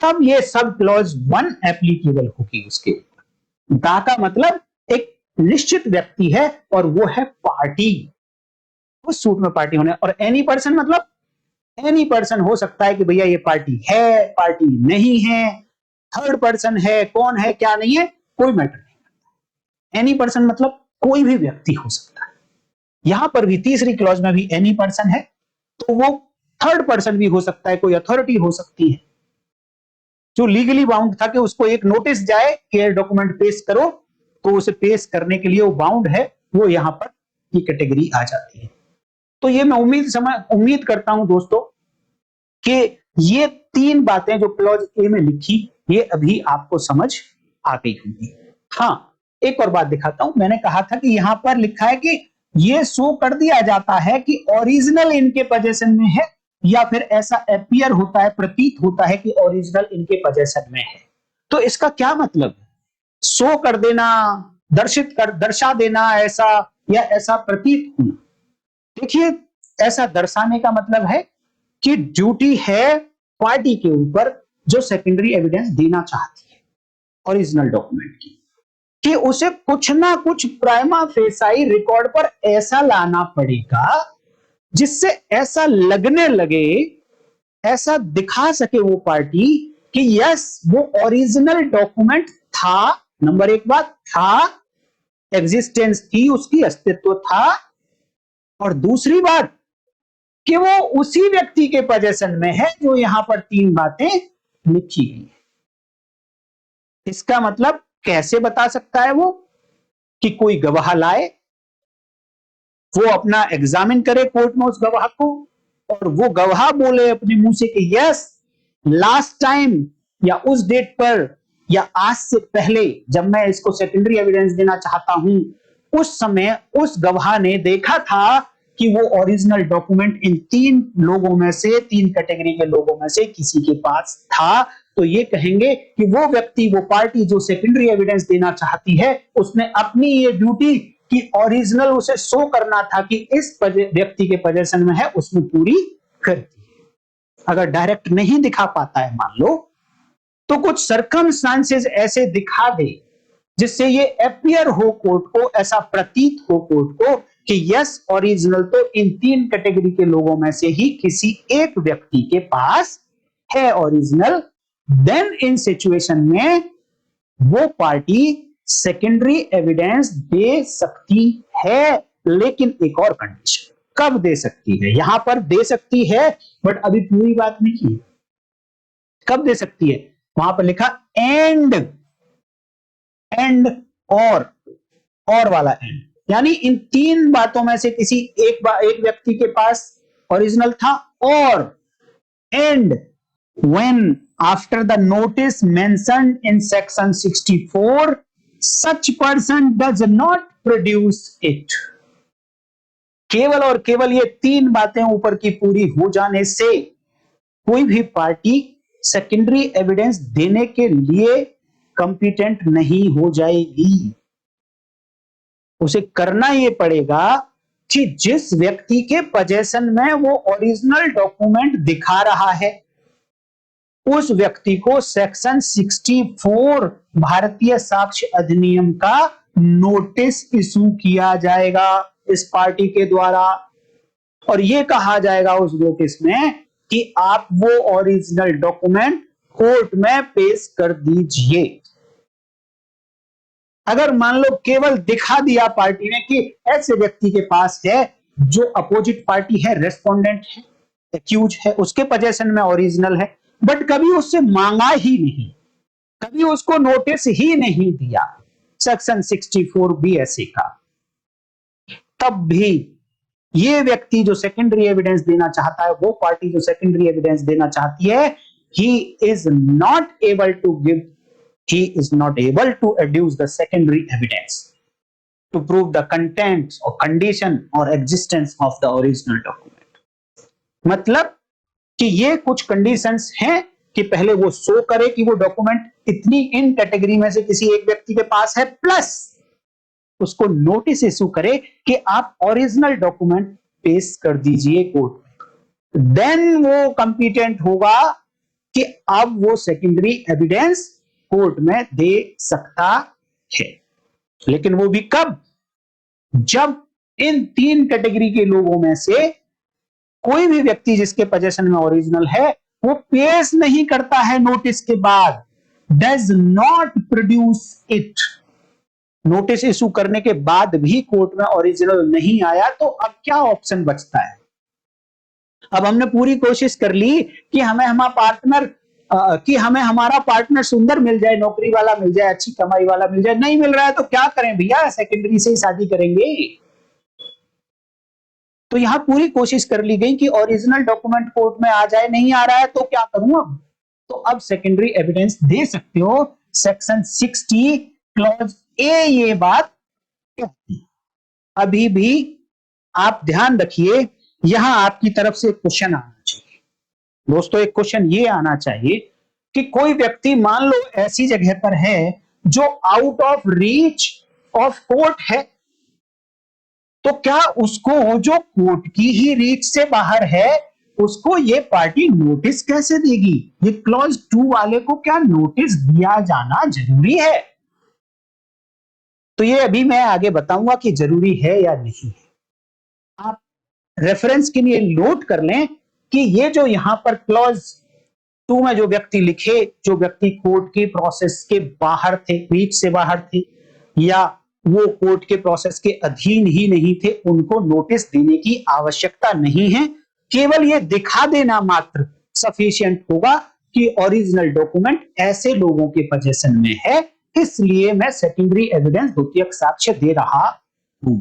तब ये सब क्लॉज 1 एप्लीकेबल होगी उसके ऊपर। दा का मतलब एक निश्चित व्यक्ति है और वो है पार्टी, उस सूट में पार्टी होने। और एनी पर्सन मतलब एनी पर्सन हो सकता है कि भैया ये पार्टी है, पार्टी नहीं है, थर्ड पर्सन है, कौन है क्या नहीं है, कोई मैटर नहीं करता। एनी पर्सन मतलब कोई भी व्यक्ति हो सकता है। यहां पर भी तीसरी क्लॉज में भी एनी पर्सन है, तो वो थर्ड पर्सन भी हो सकता है, कोई अथॉरिटी हो सकती है जो लीगली बाउंड था कि उसको एक नोटिस जाए कि ये डॉक्यूमेंट पेश करो, तो उसे पेश करने के लिए वो बाउंड है, वो यहां पर ये कैटेगरी आ जाती है। तो ये मैं उम्मीद करता हूं दोस्तों कि ये तीन बातें जो क्लॉज ए में लिखी, ये अभी आपको समझ आ गई होंगी। हाँ, एक और बात दिखाता हूं। मैंने कहा था कि यहां पर लिखा है कि ये शो कर दिया जाता है कि ओरिजिनल इनके पोजेशन में है, या फिर ऐसा अपीयर होता है, प्रतीत होता है कि ओरिजिनल इनके पोजेशन में है। तो इसका क्या मतलब? शो कर देना, दर्शा देना ऐसा, या ऐसा प्रतीत होना। देखिए, ऐसा दर्शाने का मतलब है कि ड्यूटी है पार्टी के ऊपर जो सेकेंडरी एविडेंस देना चाहती है ओरिजिनल डॉक्यूमेंट की, कि उसे कुछ ना कुछ प्राइमा फेसाई रिकॉर्ड पर ऐसा लाना पड़ेगा जिससे ऐसा लगने लगे, ऐसा दिखा सके वो पार्टी कि यस वो ओरिजिनल डॉक्यूमेंट था। नंबर एक बात था, एग्जिस्टेंस थी, उसकी अस्तित्व था। और दूसरी बात कि वो उसी व्यक्ति के पोजेशन में है जो यहां पर तीन बातें लिखी गई है। इसका मतलब कैसे बता सकता है वो? कि कोई गवाह लाए, वो अपना एग्जामिन करे कोर्ट में उस गवाह को, और वो गवाह बोले अपने मुंह से कि यस लास्ट टाइम या उस डेट पर या आज से पहले जब मैं इसको सेकेंडरी एविडेंस देना चाहता हूं, उस समय उस गवाह ने देखा था कि वो ओरिजिनल डॉक्यूमेंट इन तीन लोगों में से, तीन कैटेगरी के लोगों में से किसी के पास था। तो ये कहेंगे कि वो व्यक्ति, वो पार्टी जो सेकेंडरी एविडेंस देना चाहती है, उसने अपनी ये ड्यूटी कि ओरिजिनल उसे शो करना था कि इस व्यक्ति के पोजीशन में है, उसने पूरी कर दी। अगर डायरेक्ट नहीं दिखा पाता है मान लो, तो कुछ सर्कमस्टांसेस ऐसे दिखा दे जिससे ये अपीयर हो कोर्ट को, ऐसा प्रतीत हो कोर्ट को कि यस ओरिजिनल तो इन तीन कैटेगरी के लोगों में से ही किसी एक व्यक्ति के पास है ओरिजिनल। देन इन सिचुएशन में वो पार्टी सेकेंडरी एविडेंस दे सकती है, लेकिन एक और कंडीशन। कब दे सकती है? यहां पर दे सकती है, बट अभी पूरी बात नहीं है। कब दे सकती है? वहां पर लिखा एंड और वाला एंड, यानी इन तीन बातों में से किसी एक व्यक्ति के पास ओरिजिनल था, और and when after the notice mentioned in section 64 such person does not produce it। केवल और केवल ये तीन बातें ऊपर की पूरी हो जाने से कोई भी पार्टी सेकेंडरी एविडेंस देने के लिए कंपिटेंट नहीं हो जाएगी। उसे करना ये पड़ेगा कि जिस व्यक्ति के पोजेशन में वो ओरिजिनल डॉक्यूमेंट दिखा रहा है उस व्यक्ति को सेक्शन 64 भारतीय साक्ष्य अधिनियम का नोटिस इशू किया जाएगा इस पार्टी के द्वारा, और ये कहा जाएगा उस नोटिस में कि आप वो ओरिजिनल डॉक्यूमेंट कोर्ट में पेश कर दीजिए। अगर मान लो केवल दिखा दिया पार्टी ने कि ऐसे व्यक्ति के पास है जो अपोजिट पार्टी है, रेस्पोंडेंट है, एक्यूज है, उसके पोजेशन में ओरिजिनल है, बट कभी उससे मांगा ही नहीं, कभी उसको नोटिस ही नहीं दिया सेक्शन 64 BSA का, तब भी ये व्यक्ति जो सेकेंडरी एविडेंस देना चाहता है, वो पार्टी जो सेकेंडरी एविडेंस देना चाहती है, he is not able to adduce the secondary evidence to prove the content or condition or existence of the original document। मतलब कि ये कुछ कंडीशंस हैं कि पहले वो शो करे कि वो डॉक्यूमेंट इतनी इन कैटेगरी में से किसी एक व्यक्ति के पास है, प्लस उसको नोटिस इशू करे कि आप ओरिजिनल डॉक्यूमेंट पेश कर दीजिए कोर्ट में, देन वो कंपिटेंट होगा कि अब वो सेकेंडरी एविडेंस कोर्ट में दे सकता है। लेकिन वो भी कब? जब इन 3 कैटेगरी के लोगों में से कोई भी व्यक्ति जिसके पोजेशन में ओरिजिनल है वो पेश नहीं करता है नोटिस के बाद, does not produce it, notice issue करने के बाद भी कोर्ट में ओरिजिनल नहीं आया, तो अब क्या ऑप्शन बचता है? अब हमने पूरी कोशिश कर ली कि हमें हमारा पार्टनर सुंदर मिल जाए, नौकरी वाला मिल जाए, अच्छी कमाई वाला मिल जाए, नहीं मिल रहा है तो क्या करें भैया, सेकेंडरी से ही शादी करेंगे। तो यहां पूरी कोशिश कर ली गई कि ओरिजिनल डॉक्यूमेंट कोर्ट में आ जाए, नहीं आ रहा है तो क्या करूं अब? तो अब सेकेंडरी एविडेंस दे सकते हो। सेक्शन 60 क्लॉज ए ये बात कहती। अभी भी आप ध्यान रखिए, यहां आपकी तरफ से क्वेश्चन आना चाहिए दोस्तों। एक क्वेश्चन ये आना चाहिए कि कोई व्यक्ति मान लो ऐसी जगह पर है जो out of reach of court है, तो क्या उसको, जो कोर्ट की ही रीच से बाहर है, उसको ये पार्टी नोटिस कैसे देगी? ये क्लॉज 2 वाले को क्या नोटिस दिया जाना जरूरी है? तो ये अभी मैं आगे बताऊंगा कि जरूरी है या नहीं है। आप रेफरेंस के लिए नोट कर लें कि ये जो यहां पर क्लॉज 2 में जो व्यक्ति लिखे, जो व्यक्ति कोर्ट की प्रोसेस के बाहर थे, रीच से बाहर थे, या वो कोर्ट के प्रोसेस के अधीन ही नहीं थे, उनको नोटिस देने की आवश्यकता नहीं है। केवल ये दिखा देना मात्र सफिशिएंट होगा कि ओरिजिनल डॉक्यूमेंट ऐसे लोगों के पोजीशन में है, इसलिए मैं सेकेंडरी एविडेंस द्वितीयक साक्ष्य दे रहा हूं।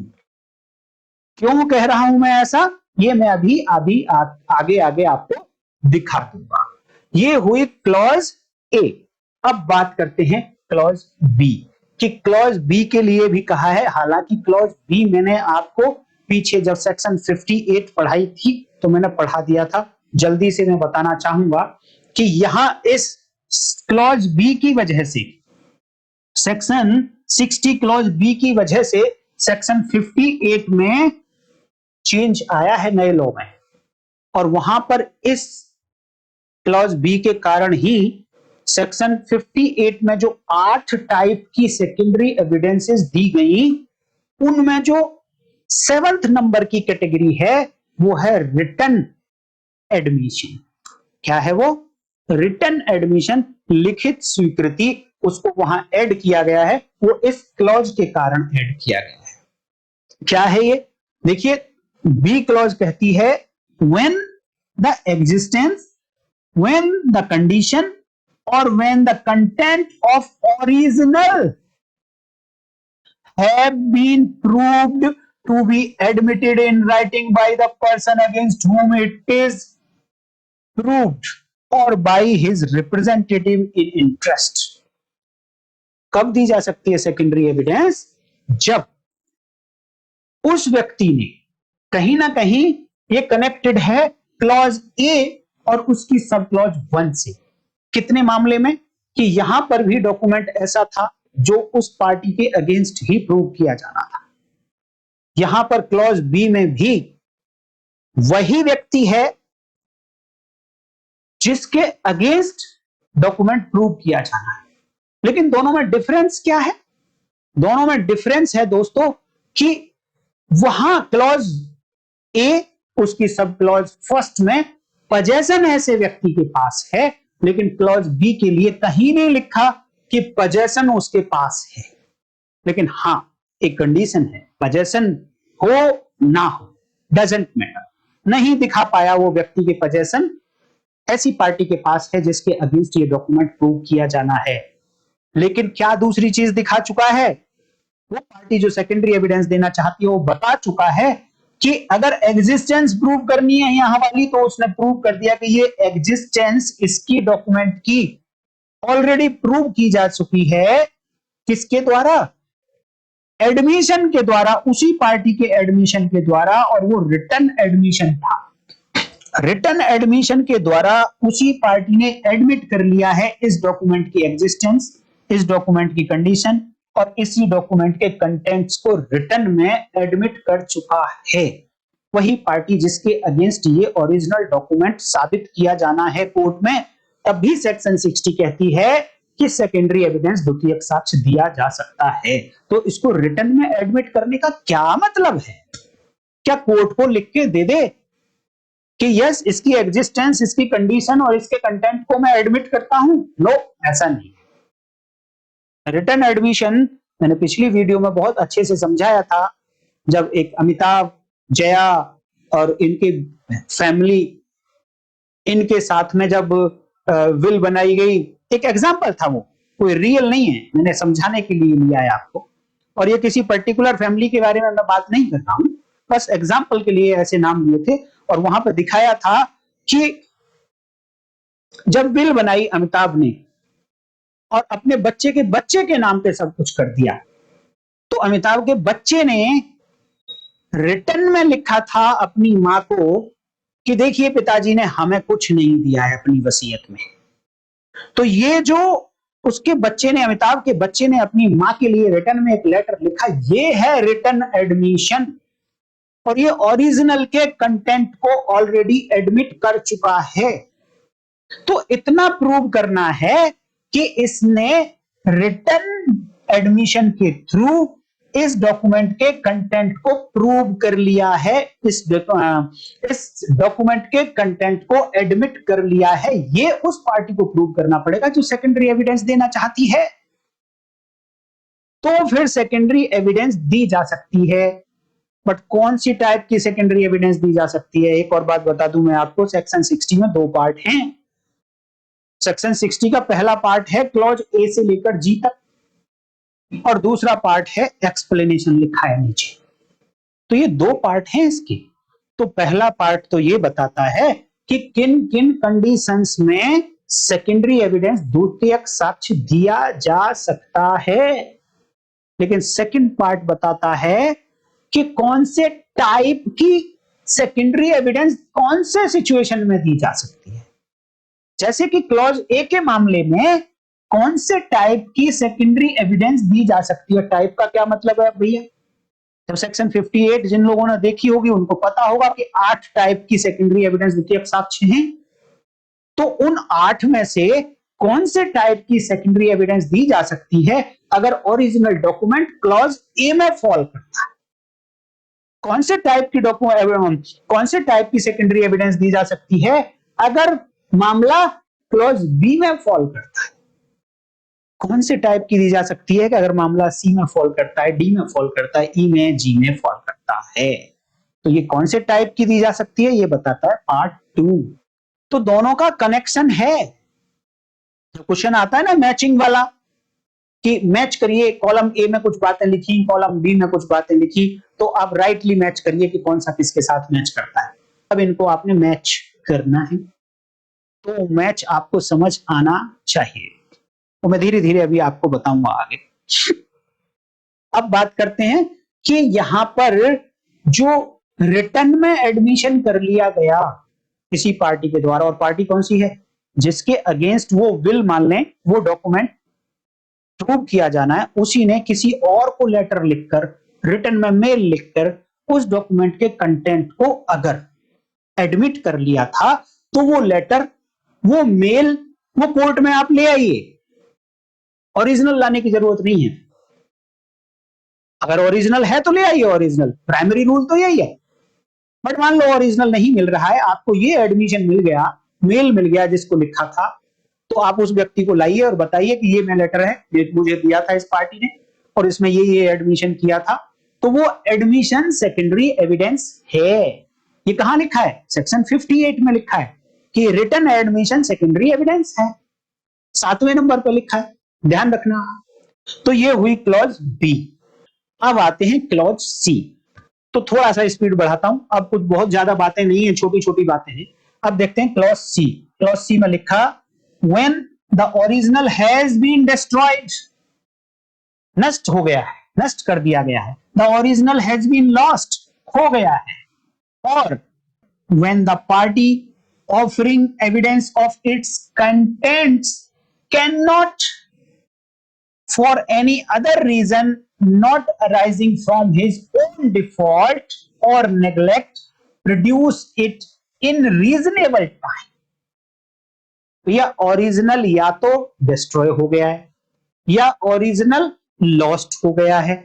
क्यों कह रहा हूं मैं ऐसा, ये मैं अभी आगे आपको दिखा दूंगा। ये हुई क्लॉज ए। अब बात करते हैं क्लॉज बी, कि क्लॉज बी के लिए भी कहा है। हालांकि क्लॉज बी मैंने आपको पीछे जब सेक्शन 58 पढ़ाई थी तो मैंने पढ़ा दिया था। जल्दी से मैं बताना चाहूंगा कि यहां इस क्लॉज बी की वजह से, सेक्शन 60 क्लॉज बी की वजह से सेक्शन 58 में चेंज आया है नए लॉ में, और वहां पर इस क्लॉज बी के कारण ही सेक्शन 58 में जो 8 टाइप की सेकेंडरी एविडेंसेस दी गई, उनमें जो 7th नंबर की कैटेगरी है वो है रिटन एडमिशन। क्या है वो? रिटन एडमिशन, लिखित स्वीकृति, उसको वहां ऐड किया गया है। वो इस क्लॉज के कारण ऐड किया गया है। क्या है ये? देखिए, बी क्लॉज कहती है when the existence, when the condition or when the content of original have been proved to be admitted in writing by the person against whom it is proved or by his representative in interest। कब दी जा सकती है secondary evidence? जब उस व्यक्ति ने कहीं ना कहीं, ये कनेक्टेड है क्लॉज ए और उसकी सब क्लॉज 1 से। कितने मामले में? कि यहां पर भी डॉक्यूमेंट ऐसा था जो उस पार्टी के अगेंस्ट ही प्रूव किया जाना था, यहां पर क्लॉज बी में भी वही व्यक्ति है जिसके अगेंस्ट डॉक्यूमेंट प्रूव किया जाना है। लेकिन दोनों में डिफरेंस क्या है? दोनों में डिफरेंस है दोस्तों कि वहां क्लॉज ए, उसकी सब क्लॉज फर्स्ट में पजेशन ऐसे व्यक्ति के पास है, लेकिन क्लॉज बी के लिए कहीं नहीं लिखा कि पजेशन उसके पास है। लेकिन हां, एक कंडीशन है, पजेशन हो ना हो डजंट मैटर, नहीं दिखा पाया वो व्यक्ति के पजेशन ऐसी पार्टी के पास है जिसके अगेंस्ट ये डॉक्यूमेंट प्रूव किया जाना है। लेकिन क्या दूसरी चीज दिखा चुका है? वो पार्टी जो सेकेंडरी एविडेंस देना चाहती है वो बता चुका है कि अगर एग्जिस्टेंस प्रूव करनी है यहां वाली, तो उसने प्रूव कर दिया कि ये एग्जिस्टेंस इसकी डॉक्यूमेंट की ऑलरेडी प्रूव की जा चुकी है। किसके द्वारा? एडमिशन के द्वारा, उसी पार्टी के एडमिशन के द्वारा, और वो रिटर्न एडमिशन था। रिटर्न एडमिशन के द्वारा उसी पार्टी ने एडमिट कर लिया है इस डॉक्यूमेंट की एग्जिस्टेंस, इस डॉक्यूमेंट की कंडीशन और इसी डॉक्यूमेंट के कंटेंट्स को रिटर्न में एडमिट कर चुका है। वही पार्टी जिसके अगेंस्ट ये ओरिजिनल डॉक्यूमेंट साबित किया जाना है कोर्ट में, तब भी सेक्शन 60 कहती है कि सेकेंडरी एविडेंस द्वितीयक साक्ष्य दिया जा सकता है। तो इसको रिटर्न में एडमिट करने का क्या मतलब है? क्या कोर्ट को लिख के दे दे कि यस, इसकी एग्जिस्टेंस, इसकी कंडीशन और इसके कंटेंट को मैं एडमिट करता हूं? नो, ऐसा नहीं। रिटर्न एडमिशन मैंने पिछली वीडियो में बहुत अच्छे से समझाया था, जब एक अमिताभ, जया और इनके फैमिली, इनके साथ में जब विल बनाई गई। एक एग्जांपल था, वो कोई रियल नहीं है, मैंने समझाने के लिए लिया है आपको। और ये किसी पर्टिकुलर फैमिली के बारे में मैं बात नहीं कर रहा हूं, बस एग्जांपल के लिए ऐसे नाम लिए थे। और वहां पर दिखाया था कि जब विल बनाई अमिताभ ने और अपने बच्चे के नाम पे सब कुछ कर दिया, तो अमिताभ के बच्चे ने रिटर्न में लिखा था अपनी मां को कि देखिए पिताजी ने हमें कुछ नहीं दिया है अपनी वसीयत में। तो ये जो उसके बच्चे ने, अमिताभ के बच्चे ने अपनी मां के लिए रिटर्न में एक लेटर लिखा, ये है रिटर्न एडमिशन। और ये ओरिजिनल के कंटेंट को ऑलरेडी एडमिट कर चुका है। तो इतना प्रूव करना है कि इसने रिटर्न एडमिशन के थ्रू इस डॉक्यूमेंट के कंटेंट को प्रूव कर लिया है, इस डॉक्यूमेंट के कंटेंट को एडमिट कर लिया है। ये उस पार्टी को प्रूव करना पड़ेगा जो सेकेंडरी एविडेंस देना चाहती है। तो फिर सेकेंडरी एविडेंस दी जा सकती है। बट कौन सी टाइप की सेकेंडरी एविडेंस दी जा सकती है? एक और बात बता दूं मैं आपको, सेक्शन 60 में दो पार्ट हैं। सेक्शन 60 का पहला पार्ट है क्लॉज ए से लेकर जी तक, और दूसरा पार्ट है एक्सप्लेनेशन, लिखा है नीचे। तो ये दो पार्ट हैं इसके। तो पहला पार्ट तो ये बताता है कि किन किन कंडीशंस में सेकेंडरी एविडेंस द्वितीयक साक्ष्य दिया जा सकता है। लेकिन सेकंड पार्ट बताता है कि कौन से टाइप की सेकेंडरी एविडेंस कौन से सिचुएशन में दी जा सकती है। जैसे कि क्लॉज ए के मामले में कौन से टाइप की सेकेंडरी एविडेंस दी जा सकती है। टाइप का क्या मतलब है भैया? जब सेक्शन 58 जिन लोगों ने देखी होगी उनको पता होगा कि 8 टाइप की सेकेंडरी एविडेंस द्वितीयक साक्ष्य हैं। तो उन 8 में से कौन से टाइप की सेकेंडरी एविडेंस दी जा सकती है अगर ओरिजिनल डॉक्यूमेंट क्लॉज ए में फॉल करता है? कौन से टाइप की डॉक्यूमेंट, कौन से टाइप की सेकेंडरी एविडेंस दी जा सकती है अगर मामला क्लॉज बी में फॉल करता है? कौन से टाइप की दी जा सकती है कि अगर मामला सी में फॉल करता है, डी में फॉल करता है, ई में, जी में फॉल करता है? तो ये कौन से टाइप की दी जा सकती है ये बताता है पार्ट 2। तो दोनों का कनेक्शन है। जो क्वेश्चन आता है ना मैचिंग वाला, कि मैच करिए, कॉलम ए में कुछ बातें लिखी, कॉलम बी में कुछ बातें लिखी, तो आप राइटली मैच करिए कि कौन सा किसके साथ मैच करता है। अब इनको आपने मैच करना है, तो मैच आपको समझ आना चाहिए। तो मैं धीरे धीरे अभी आपको बताऊंगा आगे। अब बात करते हैं कि यहां पर जो रिटर्न में एडमिशन कर लिया गया किसी पार्टी के द्वारा, और पार्टी कौन सी है? जिसके अगेंस्ट वो विल मान लें, वो डॉक्यूमेंट प्रूव किया जाना है, उसी ने किसी और को लेटर लिखकर रिटन में मेल लिखकर उस डॉक्यूमेंट के कंटेंट को अगर एडमिट कर लिया था तो वो लेटर, वो मेल, वो कोर्ट में आप ले आइए, ओरिजिनल लाने की जरूरत नहीं है। अगर ओरिजिनल है तो ले आइए ओरिजिनल, प्राइमरी रूल तो यही है। बट मान लो ओरिजिनल नहीं मिल रहा है, आपको ये एडमिशन मिल गया, मेल मिल गया जिसको लिखा था, तो आप उस व्यक्ति को लाइए और बताइए कि ये मेरा लेटर है, ये मुझे दिया था इस पार्टी ने और इसमें ये एडमिशन किया था। तो वो एडमिशन सेकेंडरी एविडेंस है। ये कहां लिखा है? सेक्शन 58 में लिखा है कि रिटन एडमिशन सेकेंडरी एविडेंस है, 7वें नंबर पर लिखा है, ध्यान रखना। तो ये हुई क्लॉज बी। अब आते हैं क्लॉज सी। तो थोड़ा सा स्पीड बढ़ाता हूं, अब कुछ बहुत ज्यादा बातें नहीं है, छोटी छोटी बातें हैं। अब देखते हैं क्लॉज सी। क्लॉज सी में लिखा when the original has been destroyed, नष्ट हो गया है, नष्ट कर दिया गया है। The original has been lost, खो गया है। और when the party offering evidence of its contents cannot for any other reason not arising from his own default or neglect produce it in reasonable time। यह original या तो destroy हो गया है या ओरिजिनल लॉस्ट हो गया है,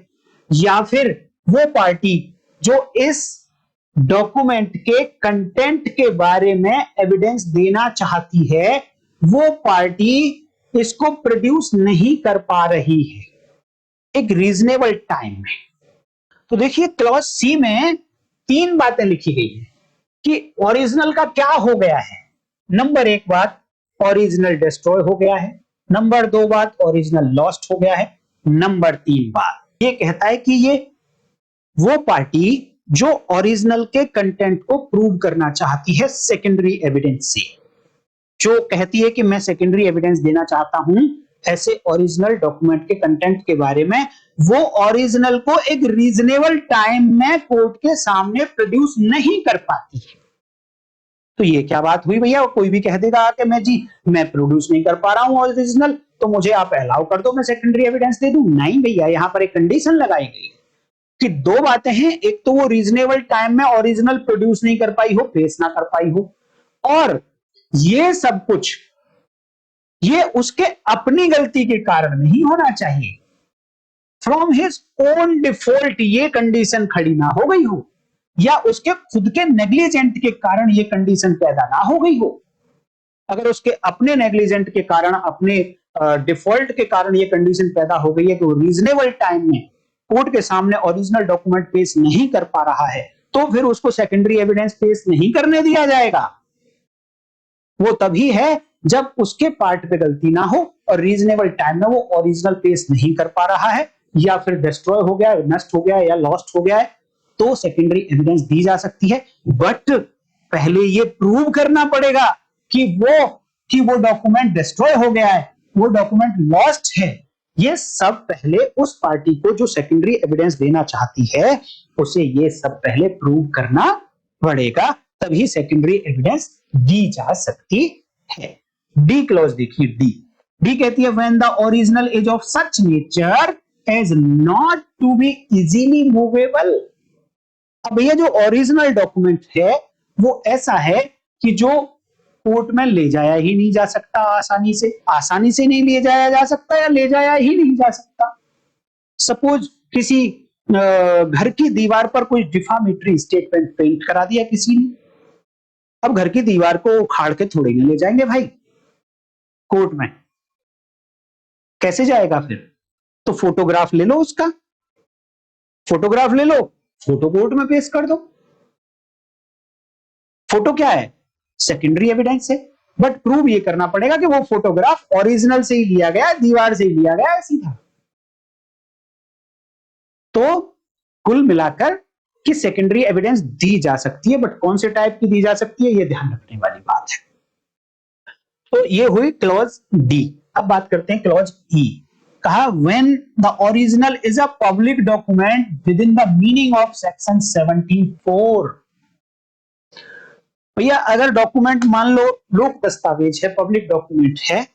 या फिर वो पार्टी जो इस डॉक्यूमेंट के कंटेंट के बारे में एविडेंस देना चाहती है, वो पार्टी इसको प्रोड्यूस नहीं कर पा रही है एक रीजनेबल टाइम में। तो देखिए क्लॉज सी में 3 बातें लिखी गई है कि ओरिजिनल का क्या हो गया है। नंबर 1 बात, ओरिजिनल डिस्ट्रॉय हो गया है। नंबर 2 बात, ओरिजिनल लॉस्ट हो गया है। नंबर 3 बात ये कहता है कि ये वो पार्टी जो ओरिजिनल के कंटेंट को प्रूव करना चाहती है सेकेंडरी एविडेंस से, जो कहती है कि मैं सेकेंडरी एविडेंस देना चाहता हूं ऐसे ओरिजिनल डॉक्यूमेंट के कंटेंट के बारे में, वो ओरिजिनल को एक रीजनेबल टाइम में कोर्ट के सामने प्रोड्यूस नहीं कर पाती है। तो ये क्या बात हुई भैया? कोई भी कह देगा कि मैं प्रोड्यूस नहीं कर पा रहा हूं ओरिजिनल, तो मुझे आप अलाउ कर दो, मैं सेकेंडरी एविडेंस दे दूं। नहीं भैया, यहां पर एक कंडीशन लगाई गई कि 2 बातें हैं। एक तो वो रीजनेबल टाइम में ओरिजिनल प्रोड्यूस नहीं कर पाई हो, पेश ना कर पाई हो, और ये सब कुछ ये उसके अपनी गलती के कारण नहीं होना चाहिए, फ्रॉम हिज ओन डिफॉल्ट ये कंडीशन खड़ी ना हो गई हो, या उसके खुद के नेग्लिजेंट के कारण ये कंडीशन पैदा ना हो गई हो। अगर उसके अपने नेग्लिजेंट के कारण, अपने डिफॉल्ट के कारण ये कंडीशन पैदा हो गई है कि वो रीजनेबल टाइम में कोर्ट के सामने ओरिजिनल डॉक्यूमेंट पेश नहीं कर पा रहा है, तो फिर उसको सेकेंडरी एविडेंस पेश नहीं करने दिया जाएगा। वो तभी है जब उसके पार्ट पे गलती ना हो और रीजनेबल टाइम में वो ओरिजिनल पेश नहीं कर पा रहा है, या फिर डिस्ट्रॉय हो गया, नष्ट हो गया या लॉस्ट हो गया है, तो सेकेंडरी एविडेंस दी जा सकती है। बट पहले ये प्रूव करना पड़ेगा कि वो डॉक्यूमेंट डिस्ट्रॉय हो गया है, वो डॉक्यूमेंट लॉस्ट है। ये सब पहले उस पार्टी को जो सेकेंडरी एविडेंस देना चाहती है, उसे ये सब पहले प्रूव करना पड़ेगा, तभी सेकेंडरी एविडेंस दी जा सकती है। डी क्लॉज देखिए, डी कहती है when the original is of such nature as not to be easily movable. अब भैया जो ओरिजिनल डॉक्यूमेंट है वो ऐसा है कि जो कोर्ट में ले जाया ही नहीं जा सकता आसानी से नहीं ले जाया जा सकता, या ले जाया ही नहीं जा सकता। सपोज किसी घर की दीवार पर कोई डिफामेटरी स्टेटमेंट पेंट करा दिया किसी ने, अब घर की दीवार को उखाड़ के थोड़ी ना ले जाएंगे भाई कोर्ट में, कैसे जाएगा फिर? तो फोटोग्राफ ले लो उसका, फोटोग्राफ ले लो, फोटो कोर्ट में पेश कर दो। फोटो क्या है? सेकेंडरी एविडेंस है, बट प्रूव ये करना पड़ेगा कि वो फोटोग्राफ ओरिजिनल से ही लिया गया, दीवार से ही लिया गया है सीधा। तो कुल मिलाकर कि सेकेंडरी एविडेंस दी जा सकती है, बट कौन से टाइप की दी जा सकती है ये ध्यान रखने वाली बात है। तो ये हुई क्लॉज डी। अब बात करते हैं क्लॉज ई। कहा when the original is a public document with in the meaning of section 74। भैया अगर डॉक्यूमेंट मान लो लोक दस्तावेज है, पब्लिक डॉक्यूमेंट है,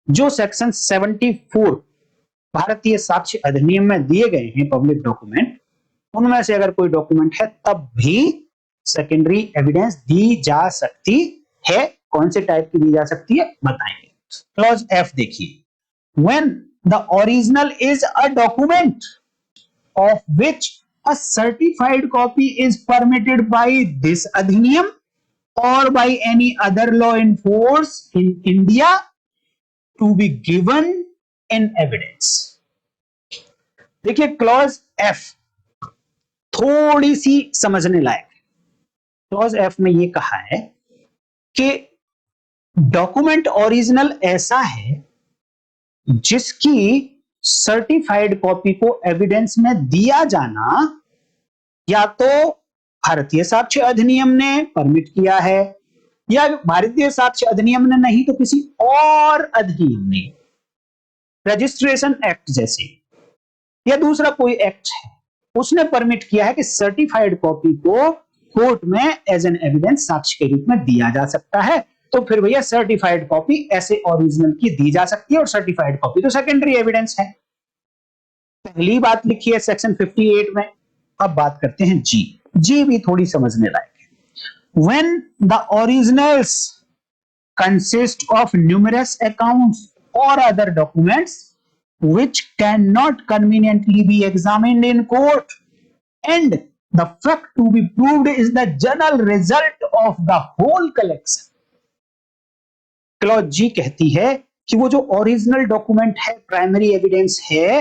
जो सेक्शन 74 भारतीय साक्ष्य अधिनियम में दिए गए हैं पब्लिक डॉक्यूमेंट, उनमें से अगर कोई डॉक्यूमेंट है तब भी सेकेंडरी एविडेंस दी जा सकती है। कौन से टाइप की दी जा सकती है बताएंगे। क्लॉज एफ देखिए, when the original is a document of which a certified copy is permitted by this adhiniyam or by any other law in force in India to be given in evidence। देखिए clause F थोड़ी सी समझने लायक है। Clause F में ये कहा है कि document original ऐसा है जिसकी सर्टिफाइड कॉपी को एविडेंस में दिया जाना या तो भारतीय साक्ष्य अधिनियम ने परमिट किया है, या भारतीय साक्ष्य अधिनियम ने नहीं तो किसी और अधिनियम ने, रजिस्ट्रेशन एक्ट जैसे, या दूसरा कोई एक्ट है उसने परमिट किया है कि सर्टिफाइड कॉपी को कोर्ट में एज एन एविडेंस साक्ष्य के रूप में दिया जा सकता है। तो फिर भैया सर्टिफाइड कॉपी ऐसे ओरिजिनल की दी जा सकती है और सर्टिफाइड कॉपी तो सेकेंडरी एविडेंस है। पहली बात लिखी है सेक्शन 58 में। अब बात करते हैं जी। जी भी थोड़ी समझने लायक है। When the originals consist of numerous accounts or other documents which cannot conveniently be examined in court and the fact to be proved is the general result of the whole collection। Clause जी कहती है कि वो जो original document है, primary evidence है,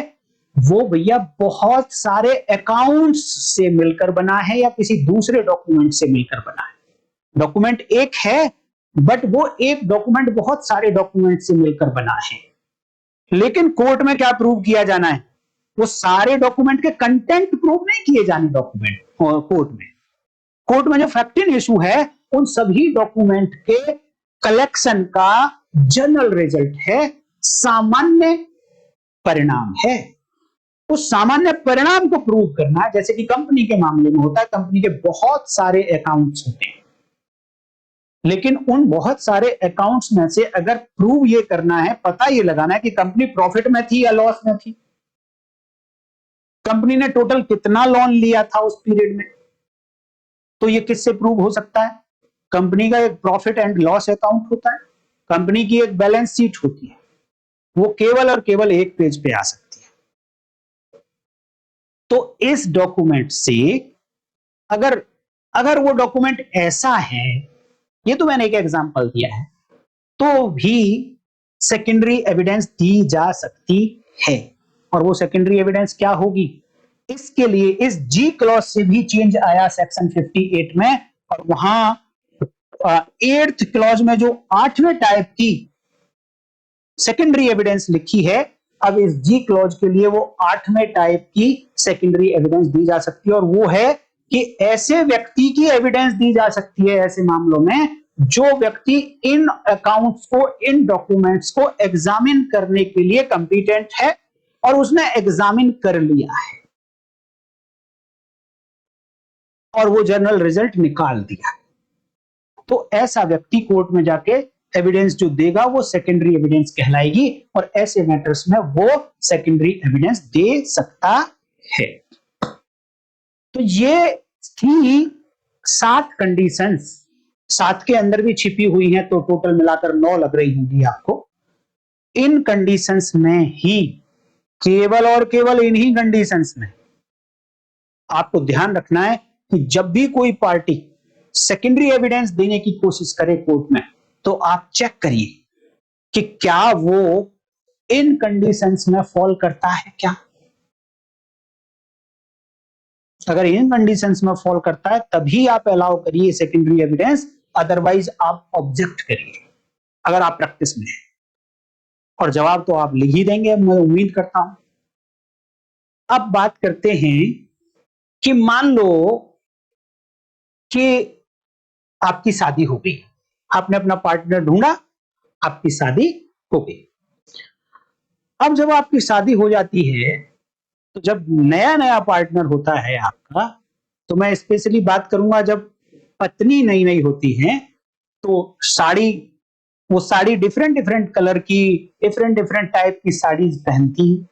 वो भैया बहुत सारे अकाउंट्स से मिलकर बना है या किसी दूसरे डॉक्यूमेंट से मिलकर बना है। डॉक्यूमेंट एक है बट वो एक डॉक्यूमेंट बहुत सारे डॉक्यूमेंट से मिलकर बना है। लेकिन कोर्ट में क्या प्रूव किया जाना है? वो सारे डॉक्यूमेंट के कंटेंट प्रूव नहीं किए जाने डॉक्यूमेंट कोर्ट में जो फैक्ट इन इशू है उन सभी डॉक्यूमेंट के कलेक्शन का जनरल रिजल्ट है, सामान्य परिणाम है। उस सामान्य परिणाम को प्रूव करना, जैसे कि कंपनी के मामले में होता है, कंपनी के बहुत सारे अकाउंट्स होते हैं, लेकिन उन बहुत सारे अकाउंट्स में से अगर प्रूव ये करना है, पता ये लगाना है कि कंपनी प्रॉफिट में थी या लॉस में थी, कंपनी ने टोटल कितना लोन लिया था उस पीरियड में, तो ये किससे प्रूव हो सकता है? कंपनी का एक प्रॉफिट एंड लॉस अकाउंट होता है, कंपनी की एक बैलेंस शीट होती है, वो केवल और केवल एक पेज पे आ सकती है। तो इस डॉक्यूमेंट से अगर वो डॉक्यूमेंट ऐसा है, ये तो मैंने एक एग्जांपल दिया है, तो भी सेकेंडरी एविडेंस दी जा सकती है। और वो सेकेंडरी एविडेंस क्या होगी? इसके लिए इस जी क्लॉज से भी चेंज आया सेक्शन 58 में, और वहां 8th क्लॉज में जो 8वें टाइप की सेकेंडरी एविडेंस लिखी है, अब इस जी क्लॉज के लिए वो 8वें टाइप की सेकेंडरी एविडेंस दी जा सकती है, और वो है कि ऐसे व्यक्ति की एविडेंस दी जा सकती है ऐसे मामलों में जो व्यक्ति इन अकाउंट्स को, इन डॉक्यूमेंट्स को एग्जामिन करने के लिए कंपिटेंट है और उसने एग्जामिन कर लिया है और वो जनरल रिजल्ट निकाल दिया। तो ऐसा व्यक्ति कोर्ट में जाके एविडेंस जो देगा वो सेकेंडरी एविडेंस कहलाएगी, और ऐसे मैटर्स में वो सेकेंडरी एविडेंस दे सकता है। तो ये थी 7 कंडीशंस, 7 के अंदर भी छिपी हुई हैं, तो टोटल मिलाकर 9 लग रही होंगी आपको। इन कंडीशंस में ही, केवल और केवल इन्हीं कंडीशंस में आपको ध्यान रखना है कि जब भी कोई पार्टी सेकेंडरी एविडेंस देने की कोशिश करे कोर्ट में, तो आप चेक करिए कि क्या वो इन कंडीशंस में फॉल करता है क्या। अगर इन कंडीशंस में फॉल करता है तभी आप अलाउ करिए सेकेंडरी एविडेंस, अदरवाइज आप ऑब्जेक्ट करिए अगर आप प्रैक्टिस में हैं। और जवाब तो आप लिख ही देंगे, मैं उम्मीद करता हूं। अब बात करते हैं कि मान लो कि आपकी शादी हो गई, आपने अपना पार्टनर ढूंढा, आपकी शादी हो गई। अब जब आपकी शादी हो जाती है, तो जब नया नया पार्टनर होता है आपका, तो मैं स्पेशली बात करूंगा जब पत्नी नई नई होती है, तो वो साड़ी डिफरेंट डिफरेंट कलर की, डिफरेंट डिफरेंट टाइप की साड़ीज पहनती है।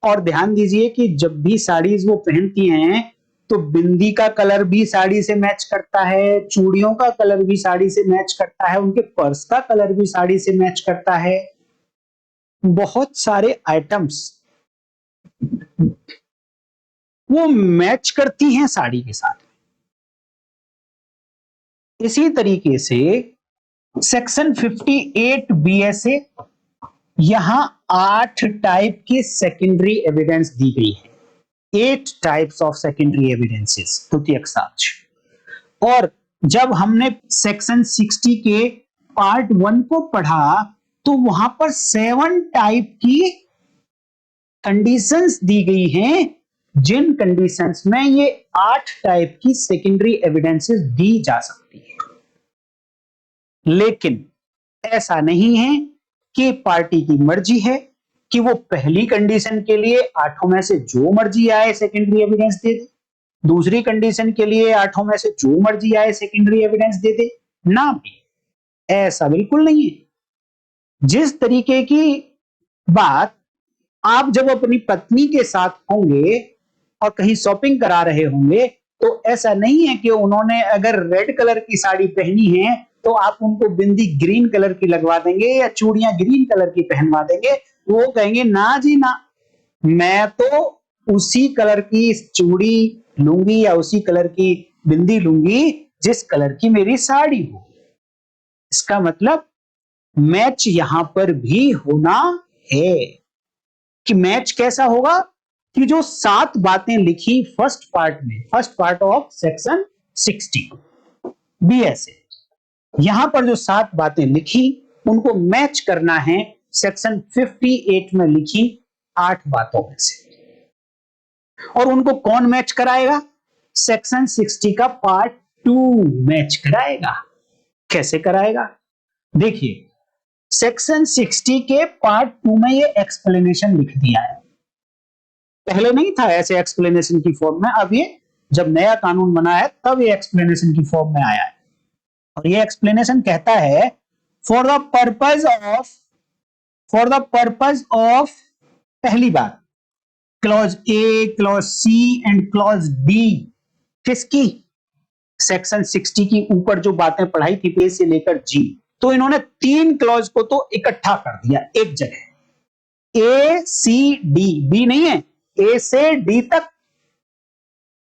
और ध्यान दीजिए कि जब भी साड़ीज वो पहनती हैं तो बिंदी का कलर भी साड़ी से मैच करता है, चूड़ियों का कलर भी साड़ी से मैच करता है, उनके पर्स का कलर भी साड़ी से मैच करता है। बहुत सारे आइटम्स वो मैच करती हैं साड़ी के साथ। इसी तरीके से सेक्शन 58 बीएसए, यहां 8 टाइप की सेकेंडरी एविडेंस दी गई है। 8 टाइप्स ऑफ सेकेंडरी एविडेंसेस, द्वितीयक साक्ष्य। और जब हमने सेक्शन 60 के पार्ट 1 को पढ़ा तो वहां पर 7 टाइप की कंडीशंस दी गई हैं, जिन कंडीशंस में ये 8 टाइप की सेकेंडरी एविडेंसेस दी जा सकती है। लेकिन ऐसा नहीं है कि पार्टी की मर्जी है कि वो पहली कंडीशन के लिए 8 में से जो मर्जी आए सेकेंडरी एविडेंस दे दे, दूसरी कंडीशन के लिए 8 में से जो मर्जी आए सेकेंडरी एविडेंस दे दे। ना भी, ऐसा बिल्कुल नहीं है। जिस तरीके की बात आप जब अपनी पत्नी के साथ होंगे और कहीं शॉपिंग करा रहे होंगे तो ऐसा नहीं है कि उन्होंने अगर रेड कलर की साड़ी पहनी है तो आप उनको बिंदी ग्रीन कलर की लगवा देंगे या चूड़ियां ग्रीन कलर की पहनवा देंगे। वो कहेंगे ना जी ना, मैं तो उसी कलर की चूड़ी लूंगी या उसी कलर की बिंदी लूंगी जिस कलर की मेरी साड़ी हो। इसका मतलब मैच यहां पर भी होना है। कि मैच कैसा होगा कि जो 7 बातें लिखी फर्स्ट पार्ट में, first part of section 60 BSA, यहां पर जो 7 बातें लिखी उनको मैच करना है सेक्शन 58 में लिखी 8 बातों में से। और उनको कौन मैच कराएगा? सेक्शन 60 का पार्ट 2 मैच कराएगा। कैसे कराएगा? देखिए, सेक्शन 60 के पार्ट 2 में ये एक्सप्लेनेशन लिख दिया है। पहले नहीं था ऐसे एक्सप्लेनेशन की फॉर्म में, अब ये जब नया कानून बना है तब ये एक्सप्लेनेशन की फॉर्म में आया है। और ये एक्सप्लेनेशन कहता है फॉर द पर्पज ऑफ पहली बात clause A, clause C and clause D. किसकी? सेक्शन 60 की ऊपर जो बातें पढ़ाई थी ए से लेकर जी, तो इन्होंने 3 क्लॉज को तो इकट्ठा कर दिया एक जगह। ए सी डी, बी नहीं है, ए से डी तक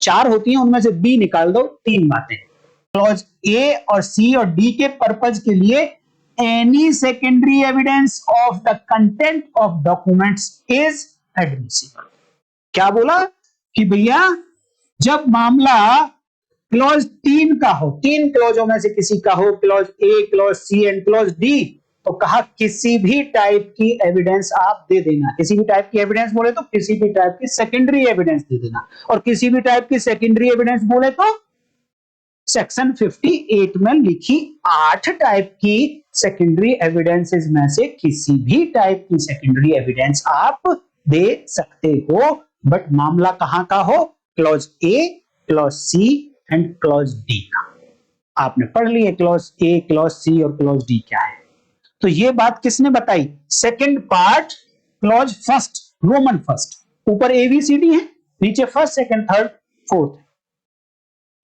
4 होती हैं, उनमें से बी निकाल दो, 3 बातें। क्लॉज ए और सी और डी के पर्पज के लिए any secondary evidence of the content of documents is admissible. क्या बोला कि भैया जब मामला क्लॉज 3 का हो, 3 क्लॉजों में से किसी का हो, clause A, clause C and clause D, तो कहा किसी भी टाइप की एविडेंस आप दे देना। किसी भी टाइप की एविडेंस बोले तो किसी भी टाइप की सेकेंडरी एविडेंस दे देना, और किसी भी टाइप की सेकेंडरी एविडेंस बोले तो सेक्शन 58 में लिखी 8 टाइप की सेकेंडरी एविडेंसेस में से किसी भी टाइप की सेकेंडरी एविडेंस आप दे सकते हो। बट मामला कहां का हो? Clause A, clause C and clause D का। आपने पढ़ लिया क्लॉज ए, क्लॉज सी और क्लॉज डी क्या है। तो ये बात किसने बताई? Second part clause first, roman first. ऊपर एबीसीडी है, नीचे first, second, third, fourth.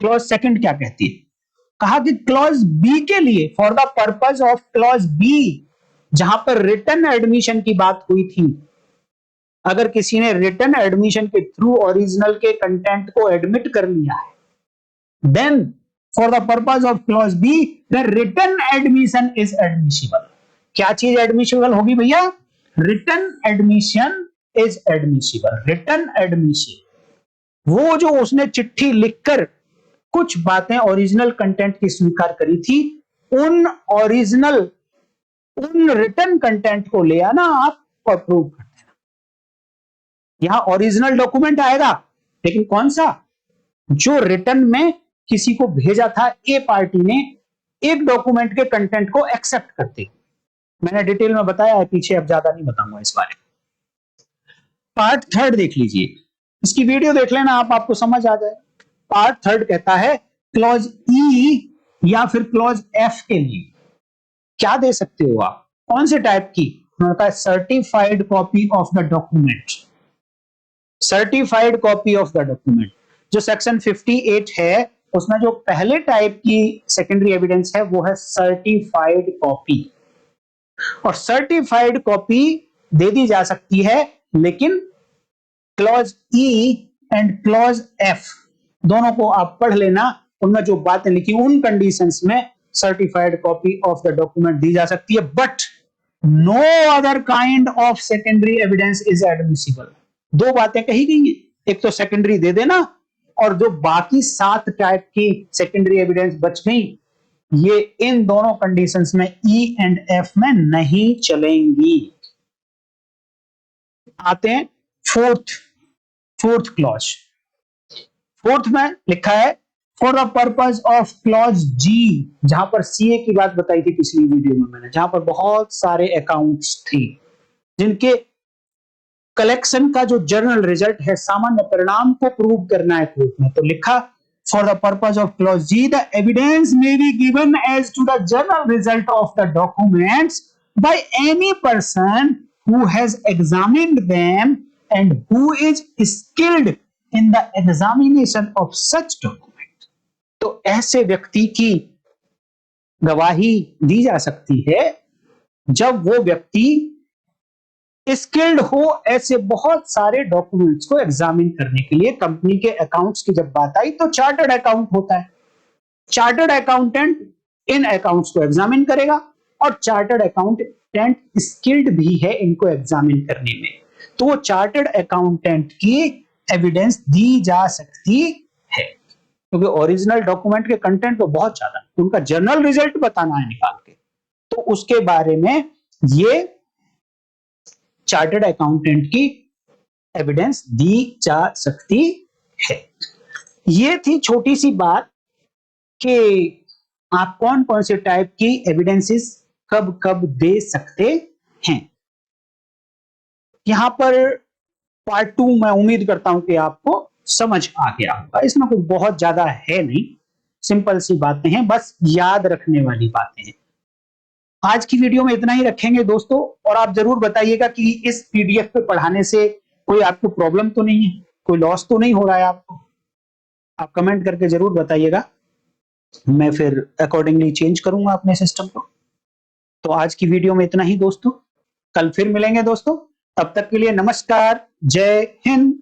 Clause second क्या कहती है? कहा कि क्लॉज बी के लिए for the purpose of clause B, जहां पर रिटर्न एडमिशन की बात हुई थी, अगर किसी ने रिटर्न एडमिशन के थ्रू ओरिजिनल के कंटेंट को एडमिट कर लिया है, then for the purpose of clause B the written admission is admissible. क्या चीज एडमिसिबल होगी भैया? Written admission is admissible. Written admission, वो जो उसने चिट्ठी लिखकर कुछ बातें ओरिजिनल कंटेंट की स्वीकार करी थी, उन रिटर्न कंटेंट को ले आना आप और प्रूव कर देना। यहां ओरिजिनल डॉक्यूमेंट आएगा, लेकिन कौन सा? जो रिटर्न में किसी को भेजा था ए पार्टी ने, एक डॉक्यूमेंट के कंटेंट को एक्सेप्ट करते। मैंने डिटेल में बताया है पीछे, अब ज्यादा नहीं बताऊंगा इस बारे में। पार्ट थर्ड देख लीजिए, इसकी वीडियो देख लेना आप, आपको समझ आ जाए। पार्ट थर्ड कहता है क्लॉज ई या फिर क्लॉज एफ के लिए क्या दे सकते हो आप? कौन से टाइप की? उन्होंने कहा certified copy of the document. Certified copy of the document. जो सेक्शन 58 है उसमें जो पहले टाइप की सेकेंडरी एविडेंस है वो है सर्टिफाइड कॉपी। और सर्टिफाइड कॉपी दे दी जा सकती है, लेकिन clause E and clause F दोनों को आप पढ़ लेना, उनमें जो बातें लिखी उन कंडीशंस में certified copy of the document दी जा सकती है, but no other kind of secondary evidence is admissible. दो बातें कही गई हैं, एक तो सेकेंडरी दे देना, और जो बाकी 7 टाइप की सेकेंडरी एविडेंस बच गई, ये इन दोनों कंडीशंस में ई एंड एफ में नहीं चलेंगी। आते हैं फोर्थ क्लॉज। फोर्थ में लिखा है for the purpose of clause जी, जहां पर सीए की बात बताई थी पिछली वीडियो में मैंने, जहां पर बहुत सारे अकाउंट्स थे जिनके कलेक्शन का जो जर्नल रिजल्ट है, सामान्य परिणाम को प्रूव करना है कोर्ट में, तो लिखा for the purpose of clause G the evidence may be given as to the general result of the documents by any person who has examined them and who is skilled in the examination of such document. तो ऐसे व्यक्ति की गवाही दी जा सकती है जब वो व्यक्ति स्किल्ड हो ऐसे बहुत सारे डॉक्यूमेंट्स को एग्जामिन करने के लिए। कंपनी के अकाउंट्स की जब बात आई तो चार्टर्ड अकाउंट होता है, चार्टर्ड अकाउंटेंट इन अकाउंट्स को एग्जामिन करेगा, और चार्टर्ड अकाउंटेंट स्किल्ड भी है इनको एग्जामिन करने में, तो वो चार्टर्ड अकाउंटेंट की एविडेंस दी जा सकती है, क्योंकि ओरिजिनल डॉक्यूमेंट के कंटेंट तो बहुत ज्यादा, उनका जर्नल रिजल्ट बताना है निकाल के, तो उसके बारे में ये चार्टर्ड अकाउंटेंट की एविडेंस दी जा सकती है। ये थी छोटी सी बात कि आप कौन कौन से टाइप की एविडेंसेस कब कब दे सकते हैं। यहां पर पार्ट 2 मैं उम्मीद करता हूं कि आपको समझ आ गया होगा, इसमें कुछ बहुत ज्यादा है नहीं, सिंपल सी बातें हैं, बस याद रखने वाली बातें हैं। आज की वीडियो में इतना ही रखेंगे दोस्तों, और आप जरूर बताइएगा कि इस पीडीएफ पे पढ़ाने से कोई आपको प्रॉब्लम तो नहीं है, कोई लॉस तो नहीं हो रहा है आपको। आप कमेंट करके जरूर बताइएगा, मैं फिर अकॉर्डिंगली चेंज करूंगा अपने सिस्टम को। तो आज की वीडियो में इतना ही दोस्तों, कल फिर मिलेंगे दोस्तों, तब तक के लिए नमस्कार, जय हिंद।